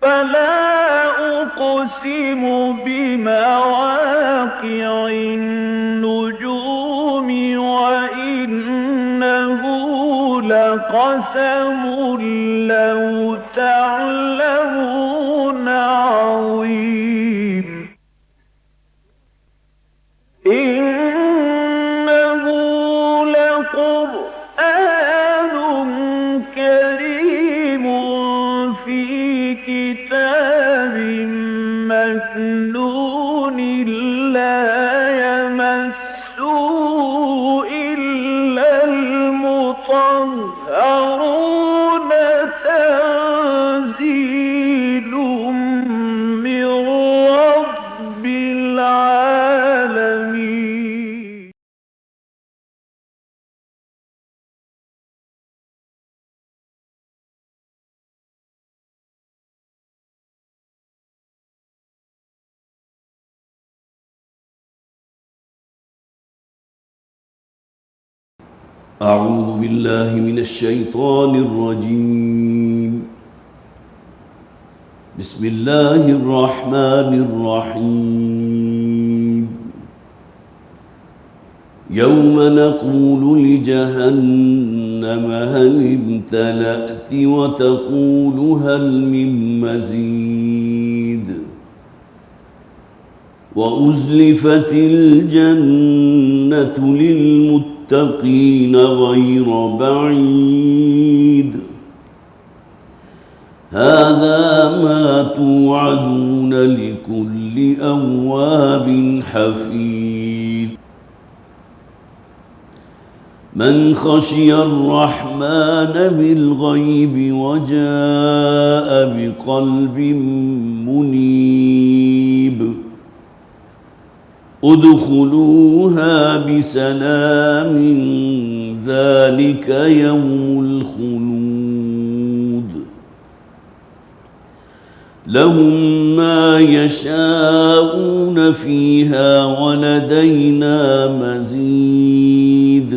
فلا أقسم بمواقع النجوم وإنه لقسم لو تعلمون عظيم إنه لقرآن كريم في كتاب مكنون لا يمسه إلا المطهرون تنزيل من رب العالمين. أعوذ بالله من الشيطان الرجيم. بسم الله الرحمن الرحيم. يوم نقول لجهنم هل امتلأت وتقول هل من مزيد وأزلفت الجنة للمتقين غير بعيد هذا ما توعدون لكل أواب حفيظ. من خشي الرحمن بالغيب وجاء بقلب منيب ادخلوها بسلام ذلك يوم الخلود لهم ما يشاءون فيها ولدينا مزيد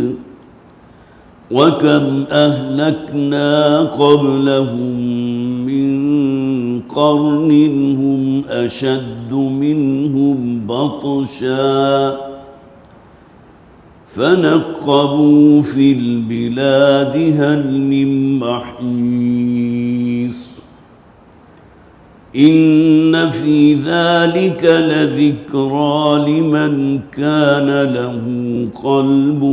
وكم أهلكنا قبلهم من قرن هم أشد منهم بطشا فنقبوا في البلاد هل من محيص إن في ذلك لذكرى لمن كان له قلب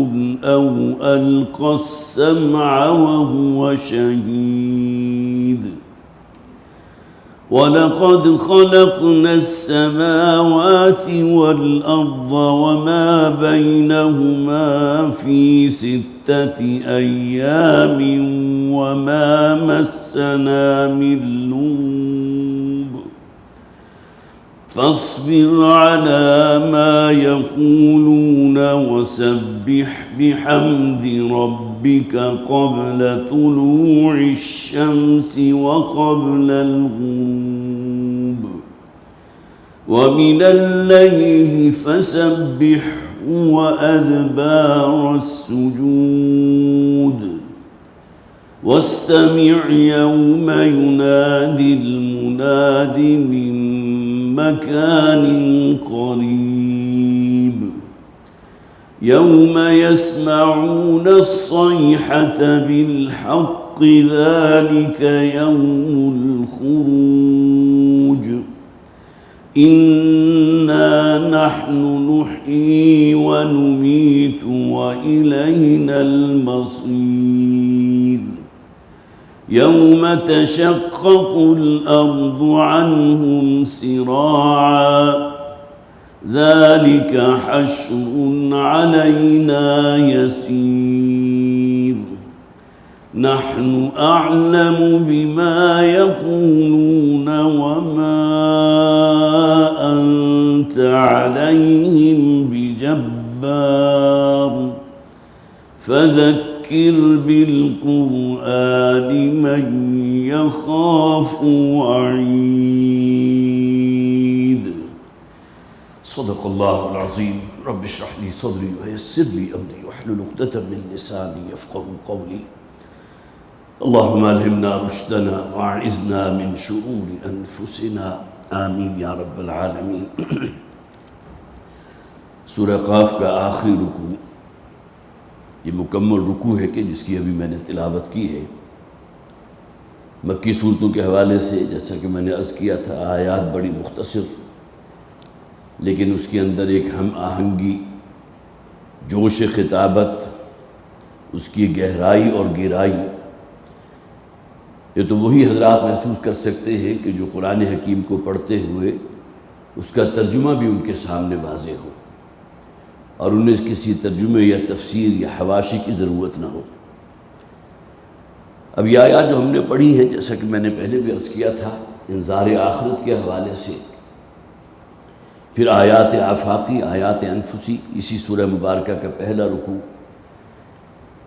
أو ألقى السمع وهو شهيد. ولقد خلقنا السماوات والأرض وما بينهما في 6 أيام وما مسنا من لغوب فاصبر على ما يقولون وسبح بحمد ربك قبل طلوع الشمس وقبل الغروب ومن الليل فسبحه وأدبار السجود واستمع يوم ينادي المناد من مكان قريب يوم يسمعون الصيحة بالحق ذلك يوم الخروج إنا نحن نحيي ونميت وإلينا المصير يوم تشقق الأرض عنهم سراعا ذلك حشر علينا يسير نحن أعلم بما يقولون وما أنت عليهم بجبار فذكر بالقرآن من يخاف وعيد. صدق الله العظيم. رب اشرح لي صدري ويسر لي أمري واحلل عقدة من لساني يفقهوا قولي. اللهم الہمنا رشدنا واعذنا من شرور انفسنا آمین یا رب العالمین۔ سورہ قاف کا آخری رکوع یہ مکمل رکوع ہے کہ جس کی ابھی میں نے تلاوت کی ہے۔ مکی صورتوں کے حوالے سے جیسا کہ میں نے عرض کیا تھا، آیات بڑی مختصر لیکن اس کے اندر ایک ہم آہنگی، جوش خطابت، اس کی گہرائی اور گہرائی، یہ تو وہی حضرات محسوس کر سکتے ہیں کہ جو قرآن حکیم کو پڑھتے ہوئے اس کا ترجمہ بھی ان کے سامنے واضح ہو اور انہیں کسی ترجمے یا تفسیر یا حواشی کی ضرورت نہ ہو۔ اب یہ آیات جو ہم نے پڑھی ہے، جیسا کہ میں نے پہلے بھی عرض کیا تھا، انذار آخرت کے حوالے سے، پھر آیات آفاقی، آیات انفسی، اسی سورہ مبارکہ کا پہلا رکوع،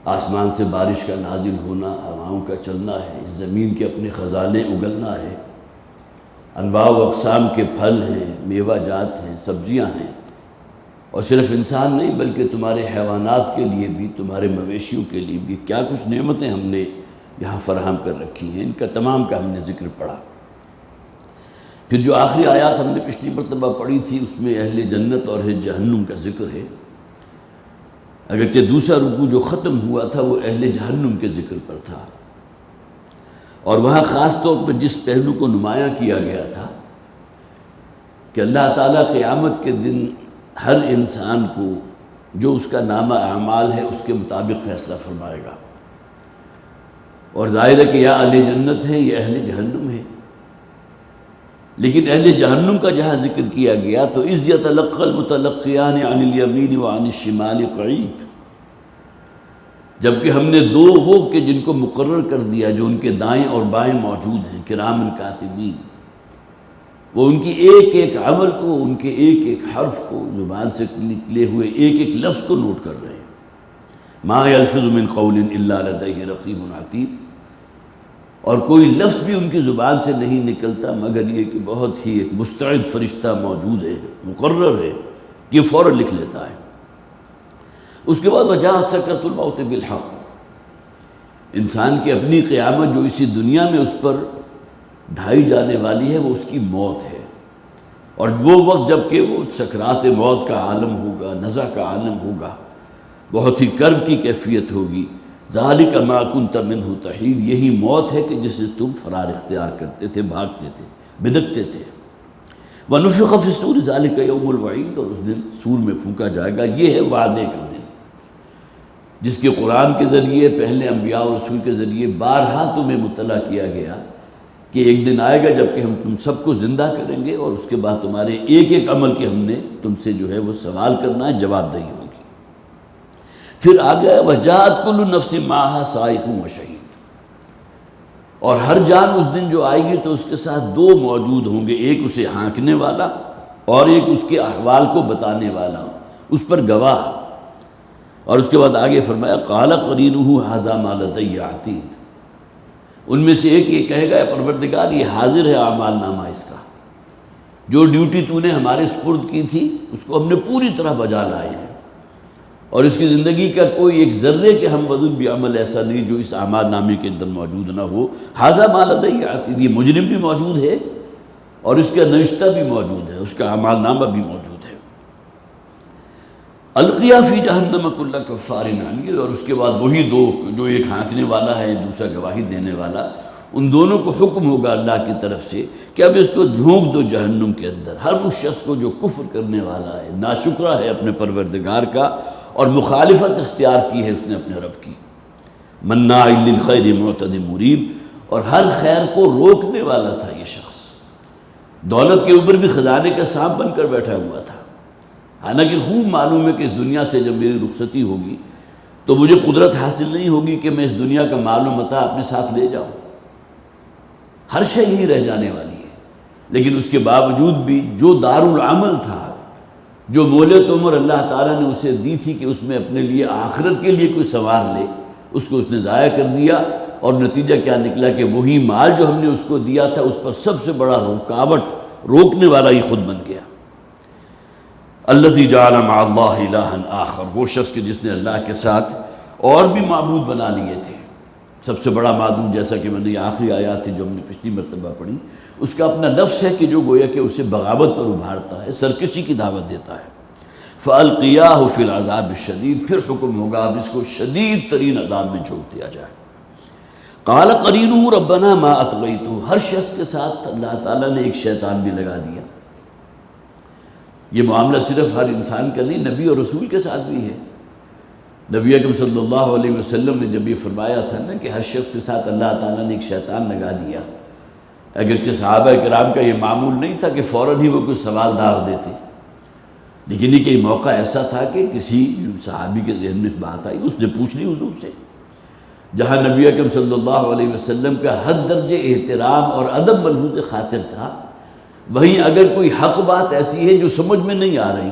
آسمان سے بارش کا نازل ہونا، ہواؤں کا چلنا ہے، اس زمین کے اپنے خزانے اگلنا ہے، انواع و اقسام کے پھل ہیں، میوہ جات ہیں، سبزیاں ہیں، اور صرف انسان نہیں بلکہ تمہارے حیوانات کے لیے بھی، تمہارے مویشیوں کے لیے بھی کیا کچھ نعمتیں ہم نے یہاں فراہم کر رکھی ہیں، ان کا تمام کا ہم نے ذکر پڑھا۔ پھر جو آخری آیات ہم نے پچھلی مرتبہ پڑھی تھی، اس میں اہل جنت اور اہل جہنم کا ذکر ہے، اگرچہ دوسرا رکوع جو ختم ہوا تھا وہ اہل جہنم کے ذکر پر تھا، اور وہاں خاص طور پر جس پہلو کو نمایاں کیا گیا تھا کہ اللہ تعالیٰ قیامت کے دن ہر انسان کو جو اس کا نامہ اعمال ہے اس کے مطابق فیصلہ فرمائے گا، اور ظاہر ہے کہ یا اہل جنت ہے یا اہل جہنم ہے، لیکن اہل جہنم کا جہاں ذکر کیا گیا تو اذ یتلقی المتلقیان عن الیمین وعن الشمال قعید، جبکہ ہم نے دو وہ کہ جن کو مقرر کر دیا جو ان کے دائیں اور بائیں موجود ہیں، کرام کاتبین، وہ ان کی ایک ایک عمل کو، ان کے ایک ایک حرف کو، زبان سے نکلے ہوئے ایک ایک لفظ کو نوٹ کر رہے ہیں۔ ما یلفظ من قول الا لدیہ رقیب عتید، اور کوئی لفظ بھی ان کی زبان سے نہیں نکلتا مگر یہ کہ بہت ہی ایک مستعد فرشتہ موجود ہے، مقرر ہے کہ فوراً لکھ لیتا ہے۔ اس کے بعد وجاءت سکرۃ الموت بالحق، انسان کی اپنی قیامت جو اسی دنیا میں اس پر ڈھائی جانے والی ہے وہ اس کی موت ہے، اور وہ وقت جب کہ وہ سکرات موت کا عالم ہوگا، نزع کا عالم ہوگا، بہت ہی کرب کی کیفیت ہوگی۔ ذالک ما کنت منہ تحید، یہی موت ہے کہ جسے تم فرار اختیار کرتے تھے، بھاگتے تھے، بدکتے تھے۔ ونفخ فی الصور ذالک یوم الوعید، اور اس دن سور میں پھونکا جائے گا، یہ ہے وعدے کا دن جس کے قرآن کے ذریعے، پہلے انبیاء و رسول کے ذریعے بارہا تمہیں مطلع کیا گیا کہ ایک دن آئے گا جب کہ ہم تم سب کو زندہ کریں گے، اور اس کے بعد تمہارے ایک ایک عمل کی ہم نے تم سے جو ہے وہ سوال کرنا ہے، جواب دہی ہوگی۔ پھر آگے وجاءت کل نفس معہا سائق و شہید، اور ہر جان اس دن جو آئے گی تو اس کے ساتھ دو موجود ہوں گے، ایک اسے ہانکنے والا اور ایک اس کے احوال کو بتانے والا، اس پر گواہ۔ اور اس کے بعد آگے فرمایا قال قرینہ ھذا ما لدی عتید، ان میں سے ایک یہ کہے گا اے پروردگار یہ حاضر ہے اعمال نامہ اس کا، جو ڈیوٹی تو نے ہمارے سپرد کی تھی اس کو ہم نے پوری طرح بجا لائے ہیں، اور اس کی زندگی کا کوئی ایک ذرے کے ہم وزن بھی عمل ایسا نہیں جو اس اعمال نامے کے اندر موجود نہ ہو۔ ھذا ما لدی عتید، یہ مجرم بھی موجود ہے اور اس کا نوشتہ بھی موجود ہے، اس کا اعمال نامہ بھی موجود ہے۔ القیا فی جہنم کل کفار عنید، اور اس کے بعد وہی دو جو ایک ہانکنے والا ہے دوسرا گواہی دینے والا، ان دونوں کو حکم ہوگا اللہ کی طرف سے کہ اب اس کو جھونک دو جہنم کے اندر، ہر اس شخص کو جو کفر کرنے والا ہے، ناشکرہ ہے اپنے پروردگار کا اور مخالفت اختیار کی ہے اس نے اپنے رب کی، مناع للخیر معتد مریب، اور ہر خیر کو روکنے والا تھا یہ شخص، دولت کے اوپر بھی خزانے کا سانپ بن کر بیٹھا ہوا تھا، حالانکہ خوب معلوم ہے کہ اس دنیا سے جب میری رخصتی ہوگی تو مجھے قدرت حاصل نہیں ہوگی کہ میں اس دنیا کا مال و متاع اپنے ساتھ لے جاؤں، ہر شے یہی رہ جانے والی ہے، لیکن اس کے باوجود بھی جو دارالعمل تھا، جو مولت عمر اللہ تعالیٰ نے اسے دی تھی کہ اس میں اپنے لیے آخرت کے لیے کوئی سنوار لے، اس کو اس نے ضائع کر دیا، اور نتیجہ کیا نکلا کہ وہی مال جو ہم نے اس کو دیا تھا اس پر سب سے بڑا رکاوٹ روکنے والا ہی خود بن گیا۔ الذی جعل مع اللہ الہا آخر، وہ شخص کہ جس نے اللہ کے ساتھ اور بھی معبود بنا لیے تھے، سب سے بڑا معدوم، جیسا کہ میں نے یہ آخری آیات تھی جو ہم نے پچھلی مرتبہ پڑھی، اس کا اپنا نفس ہے کہ جو گویا کہ اسے بغاوت پر ابھارتا ہے، سرکشی کی دعوت دیتا ہے۔ فَأَلْقِيَاهُ فِي الْعَذَابِ الشَّدِيدِ، پھر حکم ہوگا اب اس کو شدید ترین عذاب میں جھونک دیا جائے۔ قَالَ قَرِينُهُ رَبَّنَا مَا أَطْغَيْتُهُ، ہر شخص کے ساتھ اللہ تعالیٰ نے ایک شیطان بھی لگا دیا۔ یہ معاملہ صرف ہر انسان کا نہیں، نبی اور رسول کے ساتھ بھی ہے۔ نبی اکرم صلی اللہ علیہ وسلم نے جب یہ فرمایا تھا نا کہ ہر شخص کے ساتھ اللہ تعالیٰ نے ایک شیطان لگا دیا، اگرچہ صحابہ کرام کا یہ معمول نہیں تھا کہ فوراً ہی وہ کوئی سوال داغ دیتے، لیکن یہ کہ موقع ایسا تھا کہ کسی صحابی کے ذہن میں بات آئی، اس نے پوچھ لی حضور سے۔ جہاں نبی اکرم صلی اللہ علیہ وسلم کا حد درجے احترام اور ادب ملحوظ خاطر تھا، وہیں اگر کوئی حق بات ایسی ہے جو سمجھ میں نہیں آ رہی،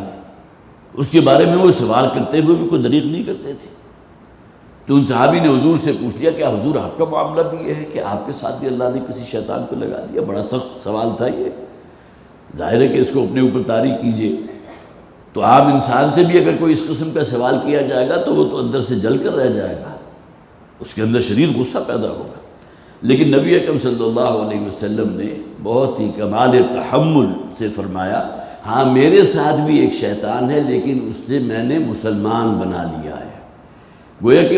اس کے بارے میں وہ سوال کرتے ہوئے بھی کوئی دریغ نہیں کرتے تھے۔ تو ان صحابی نے حضور سے پوچھ لیا، کیا حضور آپ کا معاملہ بھی یہ ہے کہ آپ کے ساتھ بھی اللہ نے کسی شیطان کو لگا دیا؟ بڑا سخت سوال تھا یہ، ظاہر ہے کہ اس کو اپنے اوپر طاری کیجئے۔ تو عام انسان سے بھی اگر کوئی اس قسم کا سوال کیا جائے گا تو وہ تو اندر سے جل کر رہ جائے گا، اس کے اندر شدید غصہ پیدا ہوگا۔ لیکن نبی اکرم صلی اللہ علیہ وسلم نے بہت ہی کمال تحمل سے فرمایا، ہاں میرے ساتھ بھی ایک شیطان ہے، لیکن اس نے میں نے مسلمان بنا لیا ہے۔ گویا کہ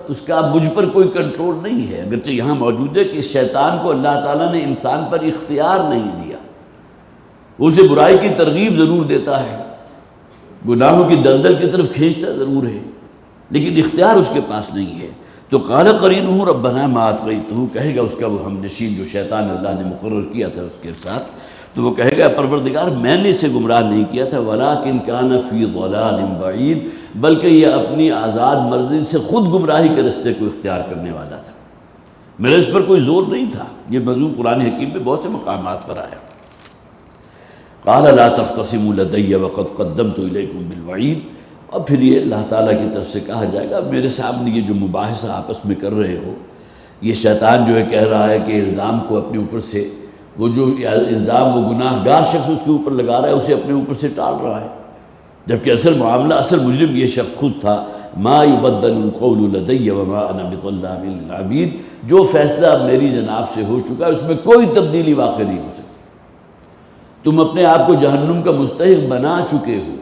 اس کا مجھ پر کوئی کنٹرول نہیں ہے، اگرچہ یہاں موجود ہے کہ شیطان کو اللہ تعالیٰ نے انسان پر اختیار نہیں دیا، اسے برائی کی ترغیب ضرور دیتا ہے، گناہوں کی دلدل کی طرف کھینچتا ضرور ہے، لیکن اختیار اس کے پاس نہیں ہے۔ تو قال قرینہ ربنا ما اطغیتہ، کہے گا اس کا وہ ہم نشین جو شیطان اللہ نے مقرر کیا تھا اس کے ساتھ، تو وہ کہے گا پروردگار میں نے اسے گمراہ نہیں کیا تھا، ولکن کان فی ضلال بعید، بلکہ یہ اپنی آزاد مرضی سے خود گمراہی کے رستے کو اختیار کرنے والا تھا، میرے اس پر کوئی زور نہیں تھا۔ یہ موضوع قرآن حکیم میں بہت سے مقامات پر آیا۔ قال لا تختصموا لدی وقد قدمت الیکم بالوعید، اور پھر یہ اللہ تعالیٰ کی طرف سے کہا جائے گا میرے سامنے یہ جو مباحثہ آپس میں کر رہے ہو، یہ شیطان جو ہے کہہ رہا ہے کہ الزام کو اپنے اوپر سے، وہ جو الزام وہ گناہ گار شخص اس کے اوپر لگا رہا ہے اسے اپنے اوپر سے ٹال رہا ہے، جبکہ اصل معاملہ، اصل مجرم یہ شخص خود تھا۔ ما یبدل القول لدی وما انا بظلام للعبید، جو فیصلہ اب میری جناب سے ہو چکا ہے اس میں کوئی تبدیلی واقع نہیں ہو سکتی۔ تم اپنے آپ کو جہنم کا مستحق بنا چکے ہو،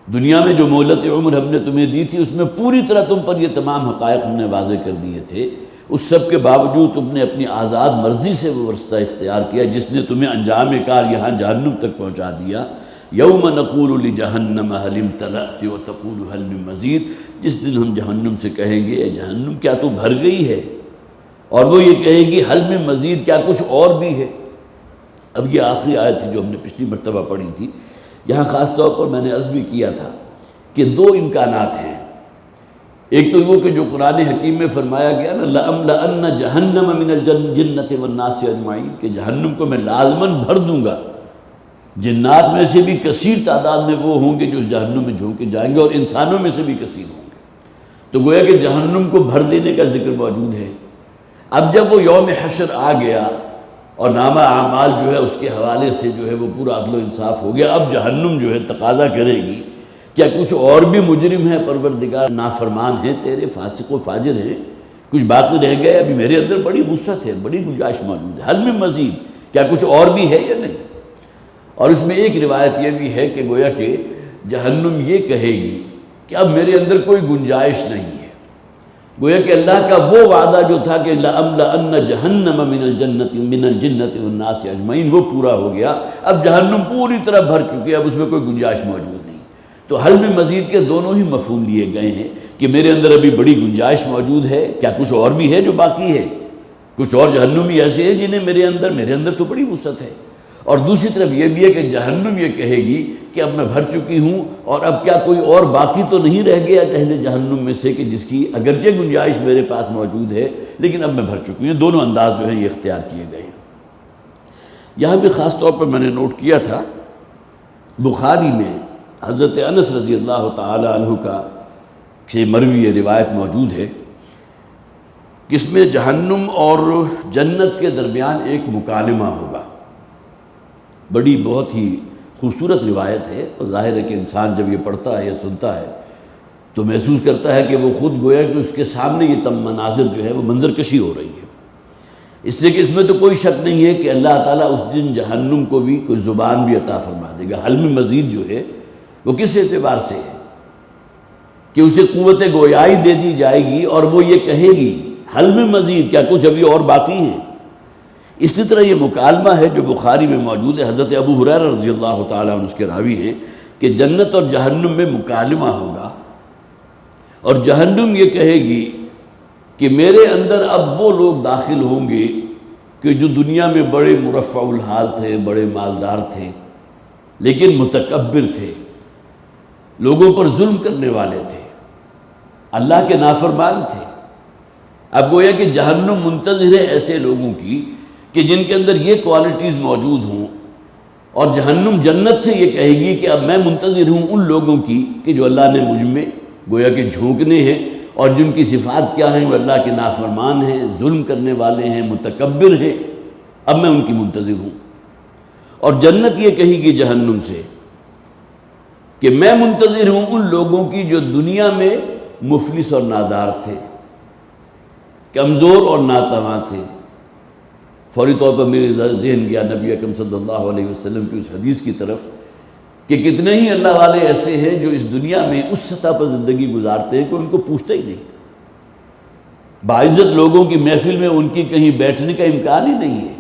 دنیا میں جو مہلت عمر ہم نے تمہیں دی تھی اس میں پوری طرح تم پر یہ تمام حقائق ہم نے واضح کر دیے تھے، اس سب کے باوجود تم نے اپنی آزاد مرضی سے وہ رستہ اختیار کیا جس نے تمہیں انجام کار یہاں جہنم تک پہنچا دیا۔ یوم نقول لجہنم هل امتلأت وتقول هل من مزید، جس دن ہم جہنم سے کہیں گے اے جہنم کیا تو بھر گئی ہے، اور وہ یہ کہے گی هل من مزید، کیا کچھ اور بھی ہے۔ اب یہ آخری آیت تھی جو ہم نے پچھلی مرتبہ پڑھی تھی، یہاں خاص طور پر میں نے عرض بھی کیا تھا کہ دو امکانات ہیں، ایک تو وہ کہ جو قرآن حکیم میں فرمایا گیا نا لَأَمْلَأَنَّ جَهَنَّمَ مِنَ الْجِنَّةِ وَالنَّاسِ أَجْمَعِينَ، کہ جہنم کو میں لازماً بھر دوں گا، جنات میں سے بھی کثیر تعداد میں وہ ہوں گے جو اس جہنم میں جھونکے جائیں گے، اور انسانوں میں سے بھی کثیر ہوں گے۔ تو گویا کہ جہنم کو بھر دینے کا ذکر موجود ہے۔ اب جب وہ یوم حشر آ گیا اور نامہ اعمال جو ہے اس کے حوالے سے جو ہے وہ پورا عدل و انصاف ہو گیا، اب جہنم جو ہے تقاضا کرے گی کیا کچھ اور بھی مجرم ہیں پروردگار، نافرمان ہیں تیرے، فاسق و فاجر ہیں، کچھ باقی رہ گئے؟ ابھی میرے اندر بڑی وسعت ہے، بڑی گنجائش موجود ہے، حل میں مزید، کیا کچھ اور بھی ہے یا نہیں؟ اور اس میں ایک روایت یہ بھی ہے کہ گویا کہ جہنم یہ کہے گی کہ اب میرے اندر کوئی گنجائش نہیں ہے، گویا کہ اللہ کا وہ وعدہ جو تھا کہ لَأَمْلَأَنَّ جَهَنَّمَ مِنَ الْجِنَّةِ وَالنَّاسِ أَجْمَعِينَ، وہ پورا ہو گیا، اب جہنم پوری طرح بھر چکی ہے، اب اس میں کوئی گنجائش موجود نہیں۔ تو حل میں مزید کے دونوں ہی مفہوم لیے گئے ہیں کہ میرے اندر ابھی بڑی گنجائش موجود ہے، کیا کچھ اور بھی ہے جو باقی ہے، کچھ اور جہنمی ایسے ہیں جنہیں میرے اندر تو بڑی وسعت ہے۔ اور دوسری طرف یہ بھی ہے کہ جہنم یہ کہے گی کہ اب میں بھر چکی ہوں، اور اب کیا کوئی اور باقی تو نہیں رہ گیا اہل جہنم میں سے کہ جس کی اگرچہ گنجائش میرے پاس موجود ہے لیکن اب میں بھر چکی ہوں۔ دونوں انداز جو ہیں یہ اختیار کیے گئے ہیں۔ یہاں بھی خاص طور پر میں نے نوٹ کیا تھا، بخاری میں حضرت انس رضی اللہ تعالی عنہ کا سے مروی یہ روایت موجود ہے کہ اس میں جہنم اور جنت کے درمیان ایک مکالمہ ہوگا، بڑی بہت ہی خوبصورت روایت ہے، اور ظاہر ہے کہ انسان جب یہ پڑھتا ہے یا سنتا ہے تو محسوس کرتا ہے کہ وہ خود گویا کہ اس کے سامنے یہ تم مناظر جو ہے وہ منظر کشی ہو رہی ہے۔ اس سے کہ اس میں تو کوئی شک نہیں ہے کہ اللہ تعالیٰ اس دن جہنم کو بھی کوئی زبان بھی عطا فرما دے گا۔ حل میں مزید جو ہے وہ کس اعتبار سے ہے کہ اسے قوت گویائی دے دی جائے گی اور وہ یہ کہے گی حل میں مزید، کیا کچھ ابھی اور باقی ہیں؟ اسی طرح یہ مکالمہ ہے جو بخاری میں موجود ہے، حضرت ابو ہریرہ رضی اللہ تعالیٰ عنہ اس کے راوی ہیں کہ جنت اور جہنم میں مکالمہ ہوگا اور جہنم یہ کہے گی کہ میرے اندر اب وہ لوگ داخل ہوں گے کہ جو دنیا میں بڑے مرفع الحال تھے، بڑے مالدار تھے، لیکن متکبر تھے، لوگوں پر ظلم کرنے والے تھے، اللہ کے نافرمان تھے۔ اب گویا کہ جہنم منتظر ہے ایسے لوگوں کی کہ جن کے اندر یہ کوالٹیز موجود ہوں، اور جہنم جنت سے یہ کہے گی کہ اب میں منتظر ہوں ان لوگوں کی کہ جو اللہ نے مجھ میں گویا کہ جھونکنے ہیں اور جن کی صفات کیا ہیں، وہ اللہ کے نافرمان ہیں، ظلم کرنے والے ہیں، متکبر ہیں، اب میں ان کی منتظر ہوں۔ اور جنت یہ کہے گی جہنم سے کہ میں منتظر ہوں ان لوگوں کی جو دنیا میں مفلس اور نادار تھے، کمزور اور ناتواں تھے۔ فوری طور پر میرے ذہن گیا نبی اکرم صلی اللہ علیہ وسلم کی اس حدیث کی طرف کہ کتنے ہی اللہ والے ایسے ہیں جو اس دنیا میں اس سطح پر زندگی گزارتے ہیں کہ ان کو پوچھتے ہی نہیں، باعزت لوگوں کی محفل میں ان کی کہیں بیٹھنے کا امکان ہی نہیں ہے،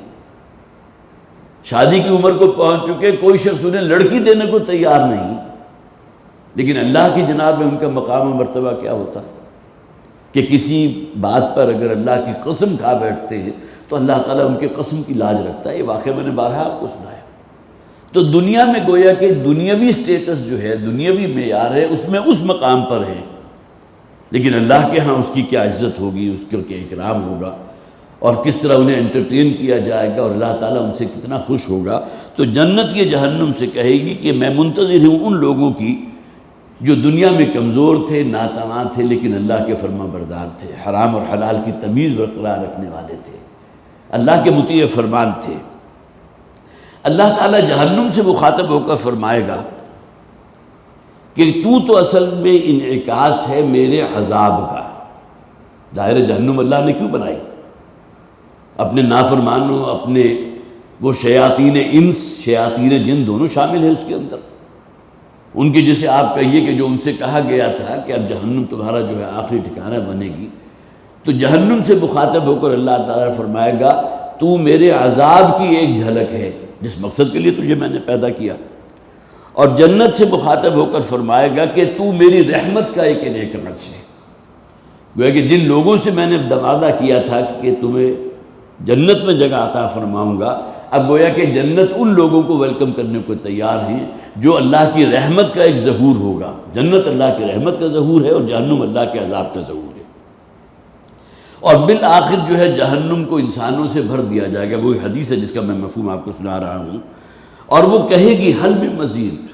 شادی کی عمر کو پہنچ چکے، کوئی شخص انہیں لڑکی دینے کو تیار نہیں، لیکن اللہ کی جناب میں ان کا مقام و مرتبہ کیا ہوتا ہے کہ کسی بات پر اگر اللہ کی قسم کھا بیٹھتے ہیں تو اللہ تعالیٰ ان کے قسم کی لاج رکھتا ہے۔ یہ واقعہ میں نے بارہا آپ کو سنایا۔ تو دنیا میں گویا کہ دنیاوی سٹیٹس جو ہے، دنیاوی معیار ہے، اس میں اس مقام پر ہے، لیکن اللہ کے ہاں اس کی کیا عزت ہوگی، اس کے کیا اکرام ہوگا، اور کس طرح انہیں انٹرٹین کیا جائے گا، اور اللہ تعالیٰ ان سے کتنا خوش ہوگا۔ تو جنت یہ جہنم سے کہے گی کہ میں منتظر ہوں ان لوگوں کی جو دنیا میں کمزور تھے، ناتواں تھے، لیکن اللہ کے فرما بردار تھے، حرام اور حلال کی تمیز برقرار رکھنے والے تھے، اللہ کے مطیع فرمان تھے۔ اللہ تعالیٰ جہنم سے مخاطب ہو کر فرمائے گا کہ تو اصل میں انعکاس ہے میرے عذاب کا۔ ظاہر جہنم اللہ نے کیوں بنائی؟ اپنے نافرمانوں، اپنے وہ شیاطین انس، شیاطین جن دونوں شامل ہیں اس کے اندر، ان کی جسے آپ کہیے کہ جو ان سے کہا گیا تھا کہ اب جہنم تمہارا جو ہے آخری ٹھکانہ بنے گی، تو جہنم سے مخاطب ہو کر اللہ تعالیٰ فرمائے گا تو میرے عذاب کی ایک جھلک ہے جس مقصد کے لیے تجھے میں نے پیدا کیا، اور جنت سے مخاطب ہو کر فرمائے گا کہ تو میری رحمت کا ایک انعکاس ہے۔ گویا کہ جن لوگوں سے میں نے وعدہ کیا تھا کہ تمہیں جنت میں جگہ عطا فرماؤں گا، اب گویا کہ جنت ان لوگوں کو ویلکم کرنے کو تیار ہیں جو اللہ کی رحمت کا ایک ظہور ہوگا۔ جنت اللہ کی رحمت کا ظہور ہے اور جہنم اللہ کے عذاب کا ظہور ہے۔ اور بالآخر جو ہے جہنم کو انسانوں سے بھر دیا جائے گا، وہی حدیث ہے جس کا میں مفہوم آپ کو سنا رہا ہوں، اور وہ کہے گی حل من مزید۔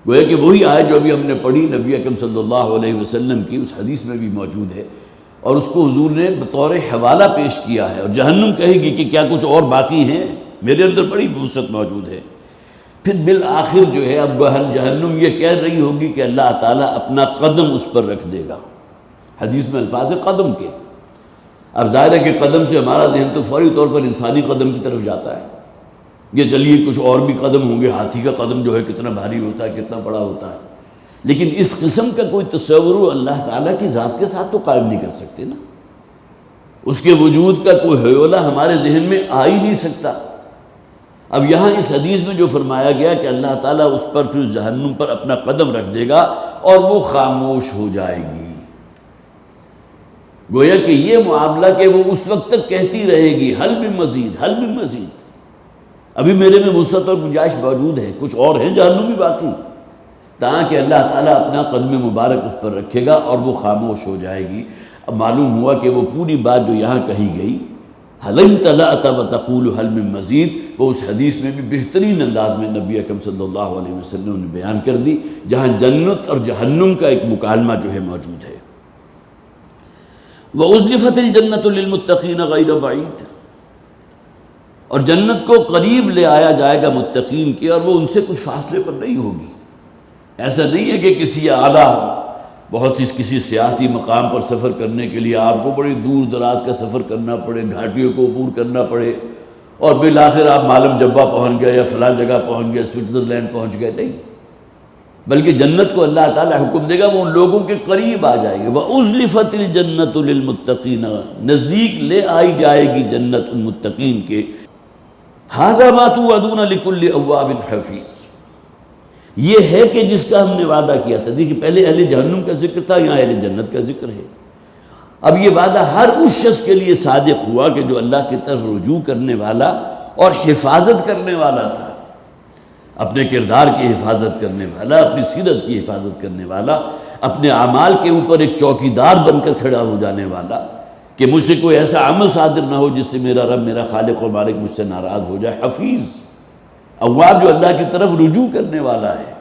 گویا کہ وہی آیت جو ابھی ہم نے پڑھی نبی اکرم صلی اللہ علیہ وسلم کی، اس حدیث میں بھی موجود ہے، اور اس کو حضور نے بطور حوالہ پیش کیا ہے، اور جہنم کہے گی کہ کیا کچھ اور باقی ہیں؟ میرے اندر بڑی وسعت موجود ہے۔ پھر بالآخر جو ہے اب جہنم یہ کہہ رہی ہوگی کہ اللہ تعالیٰ اپنا قدم اس پر رکھ دے گا۔ حدیث میں الفاظ ہے قدم کے۔ اب ظاہر ہے کہ قدم سے ہمارا ذہن تو فوری طور پر انسانی قدم کی طرف جاتا ہے، یہ چلیے کچھ اور بھی قدم ہوں گے، ہاتھی کا قدم جو ہے کتنا بھاری ہوتا ہے، کتنا بڑا ہوتا ہے، لیکن اس قسم کا کوئی تصور اللہ تعالیٰ کی ذات کے ساتھ تو قائم نہیں کر سکتے نا، اس کے وجود کا کوئی حیولہ ہمارے ذہن میں آ ہی نہیں سکتا۔ اب یہاں اس حدیث میں جو فرمایا گیا کہ اللہ تعالیٰ اس پر پھر اس جہنم پر اپنا قدم رکھ دے گا اور وہ خاموش ہو جائے گی، گویا کہ یہ معاملہ کہ وہ اس وقت تک کہتی رہے گی حل من مزید، حل من مزید، ابھی میرے میں وسعت اور گنجائش موجود ہے، کچھ اور ہیں جہنم بھی باقی، تاکہ اللہ تعالیٰ اپنا قدم مبارک اس پر رکھے گا اور وہ خاموش ہو جائے گی۔ اب معلوم ہوا کہ وہ پوری بات جو یہاں کہی گئی حل امتلأت وتقول حل من مزید، وہ اس حدیث میں بھی بہترین انداز میں نبی اکرم صلی اللہ علیہ وسلم نے بیان کر دی، جہاں جنت اور جہنم کا ایک مکالمہ جو ہے موجود ہے۔ وَأُزْلِفَتِ الْجَنَّةُ لِلْمُتَّقِينَ غَيْرَ بَعِيدٍ، اور جنت کو قریب لے آیا جائے گا متقین کے، اور وہ ان سے کچھ فاصلے پر نہیں ہوگی۔ ایسا نہیں ہے کہ کسی اعلیٰ بہت ہی کسی سیاحتی مقام پر سفر کرنے کے لیے آپ کو بڑی دور دراز کا سفر کرنا پڑے، گھاٹیوں کو عبور کرنا پڑے، اور بالآخر آپ معلم جبہ پہنچ گئے یا فلاں جگہ پہنچ گئے، سوئٹزرلینڈ پہنچ گئے، نہیں، بلکہ جنت کو اللہ تعالیٰ حکم دے گا وہ ان لوگوں کے قریب آ جائے گی۔ وَأُزْلِفَتِ الْجَنَّةُ لِلْمُتَّقِينَ، نزدیک لے آئی جائے گی جنت ان متقین کے۔ هَذَا مَا تُوعَدُونَ لِكُلِّ أَوَّابٍ حَفِيظٍ، یہ ہے کہ جس کا ہم نے وعدہ کیا تھا۔ دیکھیں پہلے اہل جہنم کا ذکر تھا، یہاں اہل جنت کا ذکر ہے۔ اب یہ وعدہ ہر اس شخص کے لیے صادق ہوا کہ جو اللہ کی طرف رجوع کرنے والا اور حفاظت کرنے والا تھا، اپنے کردار کی حفاظت کرنے والا، اپنی سیرت کی حفاظت کرنے والا، اپنے اعمال کے اوپر ایک چوکیدار بن کر کھڑا ہو جانے والا کہ مجھ سے کوئی ایسا عمل صادر نہ ہو جس سے میرا رب، میرا خالق اور مالک مجھ سے ناراض ہو جائے۔ حفیظ، اواب جو اللہ کی طرف رجوع کرنے والا ہے،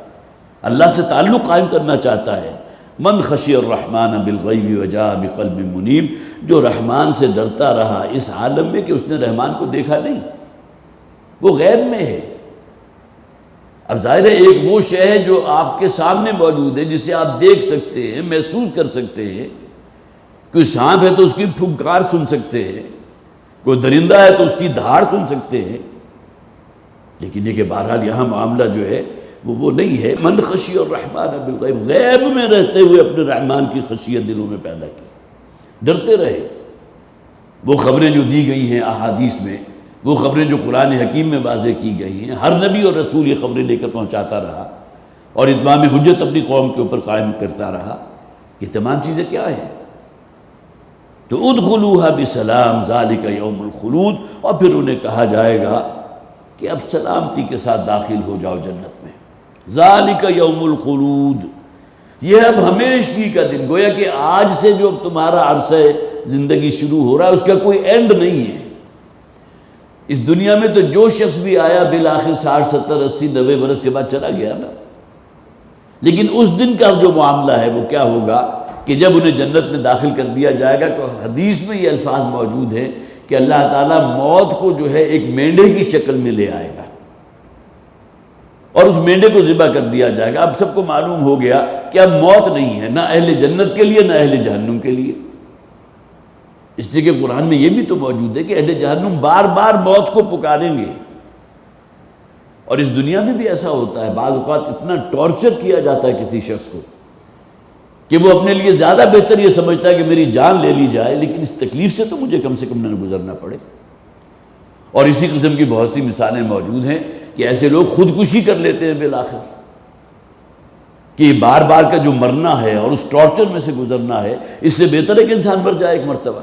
اللہ سے تعلق قائم کرنا چاہتا ہے۔ من خشی الرحمن بالغیب وجاء بقلب منیب، جو رحمان سے ڈرتا رہا اس عالم میں کہ اس نے رحمان کو دیکھا نہیں، وہ غیب میں ہے۔ اب ظاہر ہے ایک وہ شے ہے جو آپ کے سامنے موجود ہے، جسے آپ دیکھ سکتے ہیں، محسوس کر سکتے ہیں۔ کوئی سانپ ہے تو اس کی پھنکار سن سکتے ہیں، کوئی درندہ ہے تو اس کی دھاڑ سن سکتے ہیں، لیکن یہ کہ بہرحال یہاں معاملہ جو ہے وہ نہیں ہے۔ من خشی الرحمن بالغیب، غیب میں رہتے ہوئے اپنے رحمان کی خشیت دلوں میں پیدا کی، ڈرتے رہے۔ وہ خبریں جو دی گئی ہیں احادیث میں، وہ خبریں جو قرآن حکیم میں واضح کی گئی ہیں، ہر نبی اور رسول یہ خبریں لے کر پہنچاتا رہا اور اتمام حجت اپنی قوم کے اوپر قائم کرتا رہا۔ یہ تمام چیزیں کیا ہیں؟ تو ادخلوها بسلام ذالک یوم الخلود، اور پھر انہیں کہا جائے گا کہ اب سلامتی کے ساتھ داخل ہو جاؤ جنت میں۔ ذالک یوم الخلود، یہ اب ہمیشگی کا دن، گویا کہ آج سے جو تمہارا عرصہ زندگی شروع ہو رہا ہے اس کا کوئی اینڈ نہیں ہے۔ اس دنیا میں تو جو شخص بھی آیا بالآخر 60 70 80 90 برس کے بعد چلا گیا نا، لیکن اس دن کا جو معاملہ ہے وہ کیا ہوگا کہ جب انہیں جنت میں داخل کر دیا جائے گا، تو حدیث میں یہ الفاظ موجود ہیں کہ اللہ تعالیٰ موت کو جو ہے ایک مینڈے کی شکل میں لے آئے گا اور اس مینڈے کو ذبح کر دیا جائے گا۔ اب سب کو معلوم ہو گیا کہ اب موت نہیں ہے، نہ اہل جنت کے لیے نہ اہل جہنم کے لیے۔ اس لیے کہ قرآن میں یہ بھی تو موجود ہے کہ اہل جہنم بار بار موت کو پکاریں گے، اور اس دنیا میں بھی ایسا ہوتا ہے، بعض اوقات اتنا ٹارچر کیا جاتا ہے کسی شخص کو کہ وہ اپنے لیے زیادہ بہتر یہ سمجھتا ہے کہ میری جان لے لی جائے، لیکن اس تکلیف سے تو مجھے کم سے کم نہ گزرنا پڑے۔ اور اسی قسم کی بہت سی مثالیں موجود ہیں کہ ایسے لوگ خودکشی کر لیتے ہیں بالآخر، کہ بار بار کا جو مرنا ہے اور اس ٹارچر میں سے گزرنا ہے، اس سے بہتر ہے کہ انسان مر جائے ایک مرتبہ۔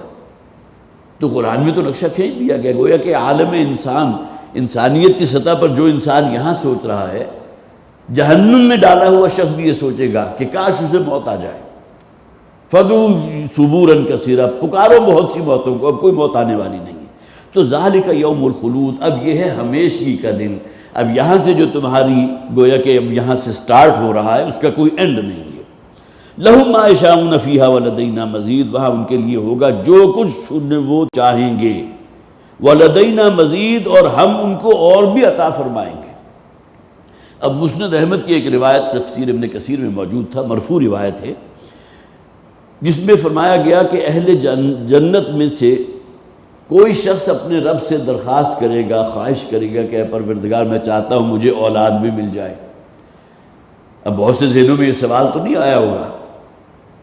تو قرآن میں تو نقشہ کھینچ دیا گیا، گویا کہ عالم انسان، انسانیت کی سطح پر جو انسان یہاں سوچ رہا ہے، جہنم میں ڈالا ہوا شخص بھی یہ سوچے گا کہ کاش اسے موت آ جائے۔ فَدُعُوا ثُبُورًا كَثِيرًا، پکارو بہت سی موتوں کو، اب کوئی موت آنے والی نہیں ہے۔ تو ذالک یوم الخلود، اب یہ ہے ہمیشگی کا دن۔ اب یہاں سے جو تمہاری گویا کہ اب یہاں سے سٹارٹ ہو رہا ہے اس کا کوئی اینڈ نہیں ہے۔ لَهُم مَا يَشَاءُونَ فِيهَا وَلَدَيْنَا مَزِيدٌ، وہاں ان کے لیے ہوگا جو کچھ وہ چاہیں گے، وَلَدَيْنَا مَزِيدٌ، اور ہم ان کو اور بھی عطا فرمائیں گے۔ اب مسند احمد کی ایک روایت تفسیر ابن کثیر میں موجود تھا، مرفوع روایت ہے، جس میں فرمایا گیا کہ اہل جنت میں سے کوئی شخص اپنے رب سے درخواست کرے گا، خواہش کرے گا کہ اے پروردگار میں چاہتا ہوں مجھے اولاد بھی مل جائے۔ اب بہت سے ذہنوں میں یہ سوال تو نہیں آیا ہوگا